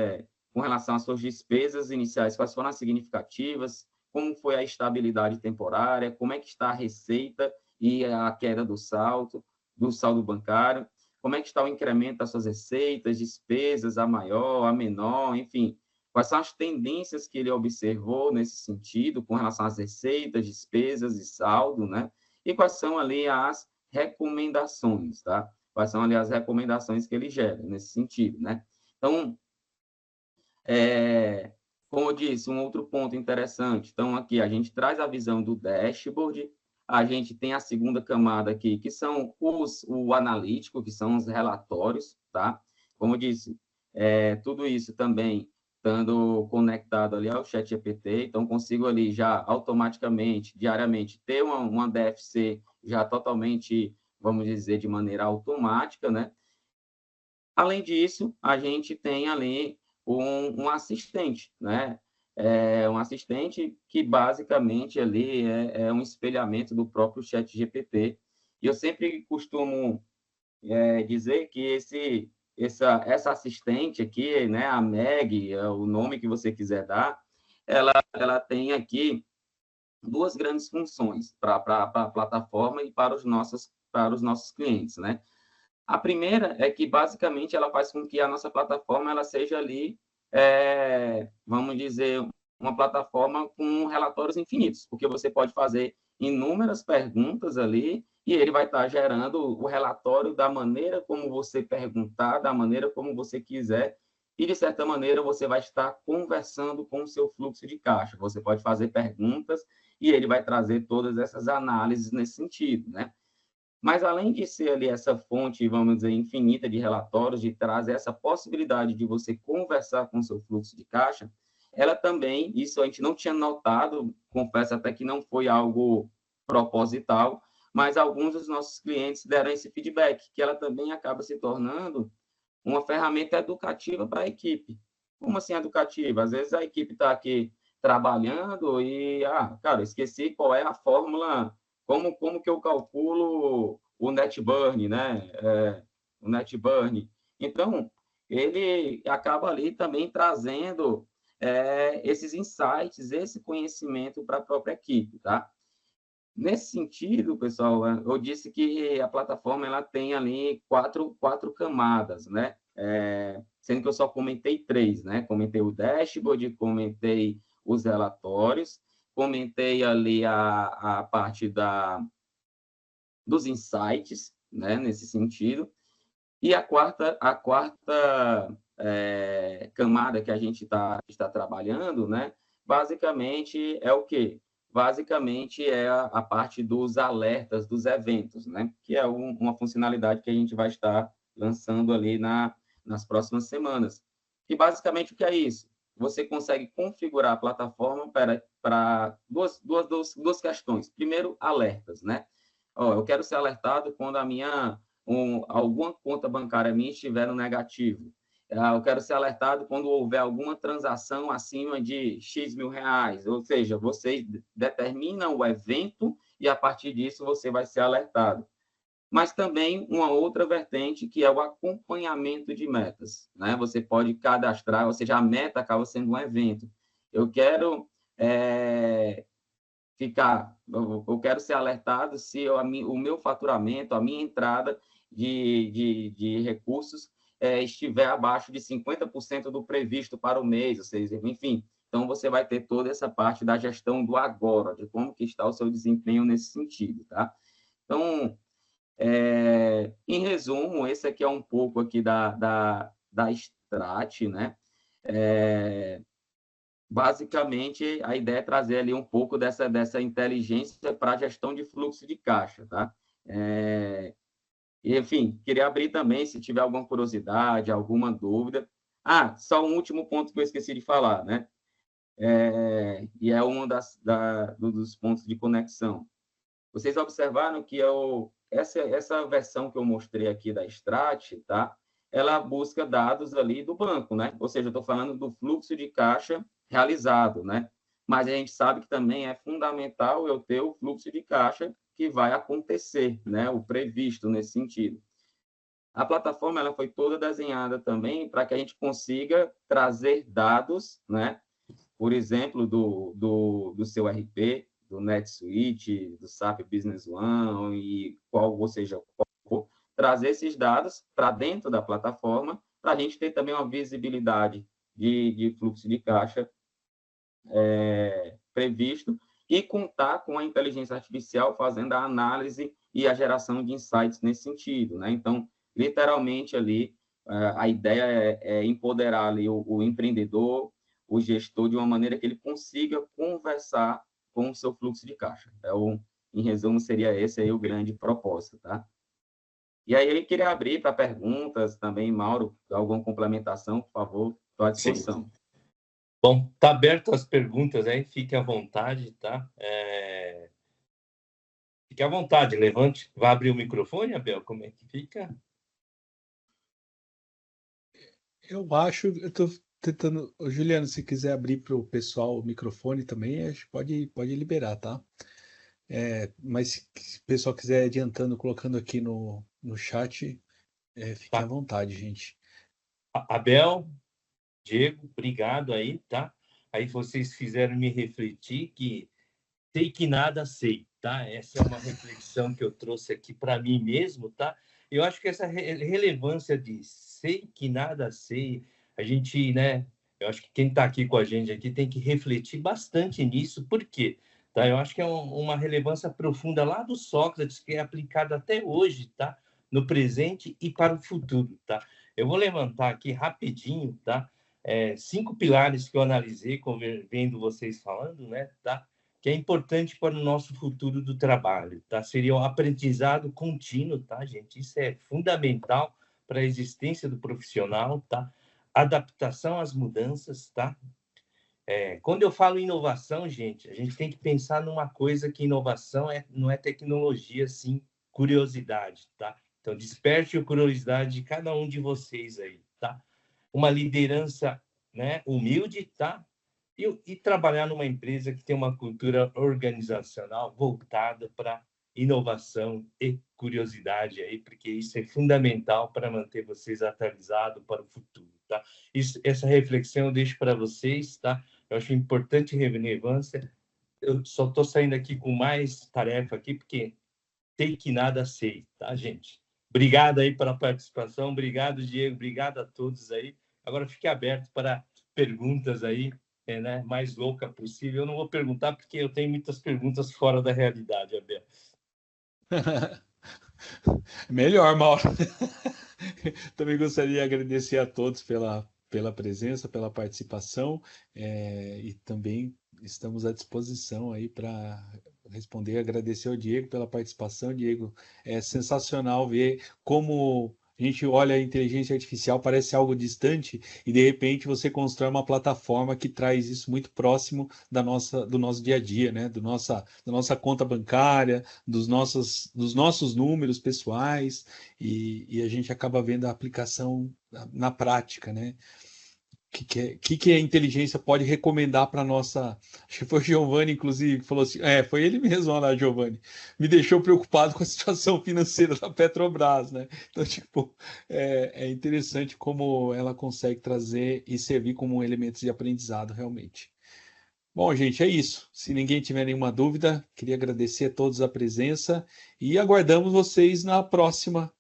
com relação às suas despesas iniciais, quais foram as significativas, como foi a estabilidade temporária, como é que está a receita e a queda do saldo bancário, como é que está o incremento das suas receitas, despesas, a maior, a menor, enfim, quais são as tendências que ele observou nesse sentido, com relação às receitas, despesas e saldo, né? E quais são ali as recomendações, tá? Quais são ali as recomendações que ele gera nesse sentido, né? Então, como eu disse, um outro ponto interessante. Então, aqui a gente traz a visão do dashboard, a gente tem a segunda camada aqui, que são o analítico, que são os relatórios, tá? Como eu disse, tudo isso também estando conectado ali ao ChatGPT, então consigo ali já automaticamente, diariamente, ter uma DFC já totalmente, vamos dizer, de maneira automática, né? Além disso, a gente tem ali um assistente, né? Um assistente que basicamente ali é um espelhamento do próprio ChatGPT. E eu sempre costumo dizer que essa assistente aqui, né, a Meg, o nome que você quiser dar, ela tem aqui 2 grandes funções para a plataforma e para os nossos clientes, né? A primeira é que, basicamente, ela faz com que a nossa plataforma ela seja ali, vamos dizer, uma plataforma com relatórios infinitos, porque você pode fazer inúmeras perguntas ali e ele vai estar gerando o relatório da maneira como você perguntar, da maneira como você quiser, e, de certa maneira, você vai estar conversando com o seu fluxo de caixa. Você pode fazer perguntas e ele vai trazer todas essas análises nesse sentido, né? Mas, além de ser ali essa fonte, vamos dizer, infinita de relatórios, de trazer essa possibilidade de você conversar com o seu fluxo de caixa, ela também, isso a gente não tinha notado, confesso até que não foi algo proposital, mas alguns dos nossos clientes deram esse feedback, que ela também acaba se tornando uma ferramenta educativa para a equipe. Como assim educativa? Às vezes a equipe está aqui trabalhando e, cara, esqueci qual é a fórmula, como que eu calculo o net burn, né? O net burn. Então, ele acaba ali também trazendo esses insights, esse conhecimento para a própria equipe, tá? Nesse sentido, pessoal, eu disse que a plataforma ela tem ali quatro camadas, né? Sendo que eu só comentei 3, né? Comentei o dashboard, comentei os relatórios, comentei ali a parte dos insights, né? Nesse sentido. E a quarta camada que a gente está trabalhando, né? Basicamente é o quê? Basicamente é a parte dos alertas dos eventos, né? Que é uma funcionalidade que a gente vai estar lançando ali nas próximas semanas. E basicamente o que é isso? Você consegue configurar a plataforma para duas questões. Primeiro, alertas, né? Eu quero ser alertado quando alguma conta bancária minha estiver no negativo. Eu quero ser alertado quando houver alguma transação acima de X mil reais. Ou seja, você determina o evento e, a partir disso, você vai ser alertado. Mas também uma outra vertente, que é o acompanhamento de metas, né? Você pode cadastrar, ou seja, a meta acaba sendo um evento. Eu quero eu quero ser alertado se o meu faturamento, a minha entrada de recursos, estiver abaixo de 50% do previsto para o mês, ou seja, enfim. Então, você vai ter toda essa parte da gestão do agora, de como que está o seu desempenho nesse sentido, tá? Então, em resumo, esse aqui é um pouco aqui da Strat, né? Basicamente, a ideia é trazer ali um pouco dessa inteligência para a gestão de fluxo de caixa, tá? E, enfim, queria abrir também, se tiver alguma curiosidade, alguma dúvida. Só um último ponto que eu esqueci de falar, né? E é um dos pontos de conexão. Vocês observaram que essa versão que eu mostrei aqui da Strat, tá? Ela busca dados ali do banco, né? Ou seja, eu estou falando do fluxo de caixa realizado, né? Mas a gente sabe que também é fundamental eu ter o fluxo de caixa que vai acontecer, né? O previsto nesse sentido. A plataforma ela foi toda desenhada também para que a gente consiga trazer dados, né? Por exemplo, do seu RP, do NetSuite, do SAP Business One, e trazer esses dados para dentro da plataforma, para a gente ter também uma visibilidade de fluxo de caixa previsto e contar com a inteligência artificial fazendo a análise e a geração de insights nesse sentido, né? Então, literalmente ali, a ideia é empoderar ali o empreendedor, o gestor, de uma maneira que ele consiga conversar com o seu fluxo de caixa. Então, em resumo, seria esse aí o grande propósito, tá? E aí, eu queria abrir para perguntas também, Mauro, alguma complementação, por favor, estou à disposição. Sim. Bom, tá aberto as perguntas aí, fique à vontade, tá? Fique à vontade, levante. Vai abrir o microfone, Abel? Como é que fica? Eu estou tentando... Juliano, se quiser abrir para o pessoal o microfone também, a gente pode liberar, tá? Mas se o pessoal quiser adiantando, colocando aqui no chat, fiquem à vontade, gente. Abel, Diego, obrigado aí, tá? Aí vocês fizeram me refletir que sei que nada sei, tá? Essa é uma reflexão que eu trouxe aqui para mim mesmo, tá? Eu acho que essa relevância de sei que nada sei, a gente, né? Eu acho que quem está aqui com a gente aqui tem que refletir bastante nisso. Por quê? Tá? Eu acho que é uma relevância profunda lá do Sócrates, que é aplicada até hoje, tá? No presente e para o futuro, tá? Eu vou levantar aqui rapidinho, tá? 5 pilares que eu analisei, vendo vocês falando, né? Tá? Que é importante para o nosso futuro do trabalho, tá? Seria o aprendizado contínuo, tá, gente? Isso é fundamental para a existência do profissional, tá? Adaptação às mudanças, tá? Quando eu falo inovação, gente, a gente tem que pensar numa coisa que inovação não é tecnologia, sim, curiosidade, tá? Então, desperte a curiosidade de cada um de vocês aí, tá? Uma liderança, né, humilde, tá? E trabalhar numa empresa que tem uma cultura organizacional voltada para inovação e curiosidade aí, porque isso é fundamental para manter vocês atualizados para o futuro, tá? Essa reflexão eu deixo para vocês, tá? Eu acho importante relevância. Eu só estou saindo aqui com mais tarefa aqui, porque sei que nada sei, tá, gente? Obrigado aí pela participação, obrigado, Diego, obrigado a todos aí. Agora fique aberto para perguntas aí, né, mais louca possível. Eu não vou perguntar porque eu tenho muitas perguntas fora da realidade, Abel. Melhor, Mauro. Também gostaria de agradecer a todos pela presença, pela participação, e também estamos à disposição aí para responder, agradecer ao Diego pela participação. Diego, é sensacional ver como a gente olha a inteligência artificial, parece algo distante, e de repente você constrói uma plataforma que traz isso muito próximo do nosso dia a dia, né? Da nossa conta bancária, dos nossos números pessoais, e a gente acaba vendo a aplicação na prática, né? Que a inteligência pode recomendar para nossa... Acho que foi o Giovanni, inclusive, que falou assim, foi ele mesmo, olha lá, Giovanni, me deixou preocupado com a situação financeira da Petrobras, né? Então, tipo, é interessante como ela consegue trazer e servir como elementos de aprendizado, realmente. Bom, gente, é isso. Se ninguém tiver nenhuma dúvida, queria agradecer a todos a presença e aguardamos vocês na próxima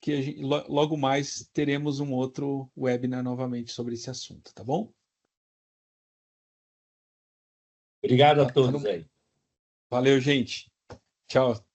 que logo mais teremos um outro webinar novamente sobre esse assunto, tá bom? Obrigado a todos aí. Valeu, gente. Tchau.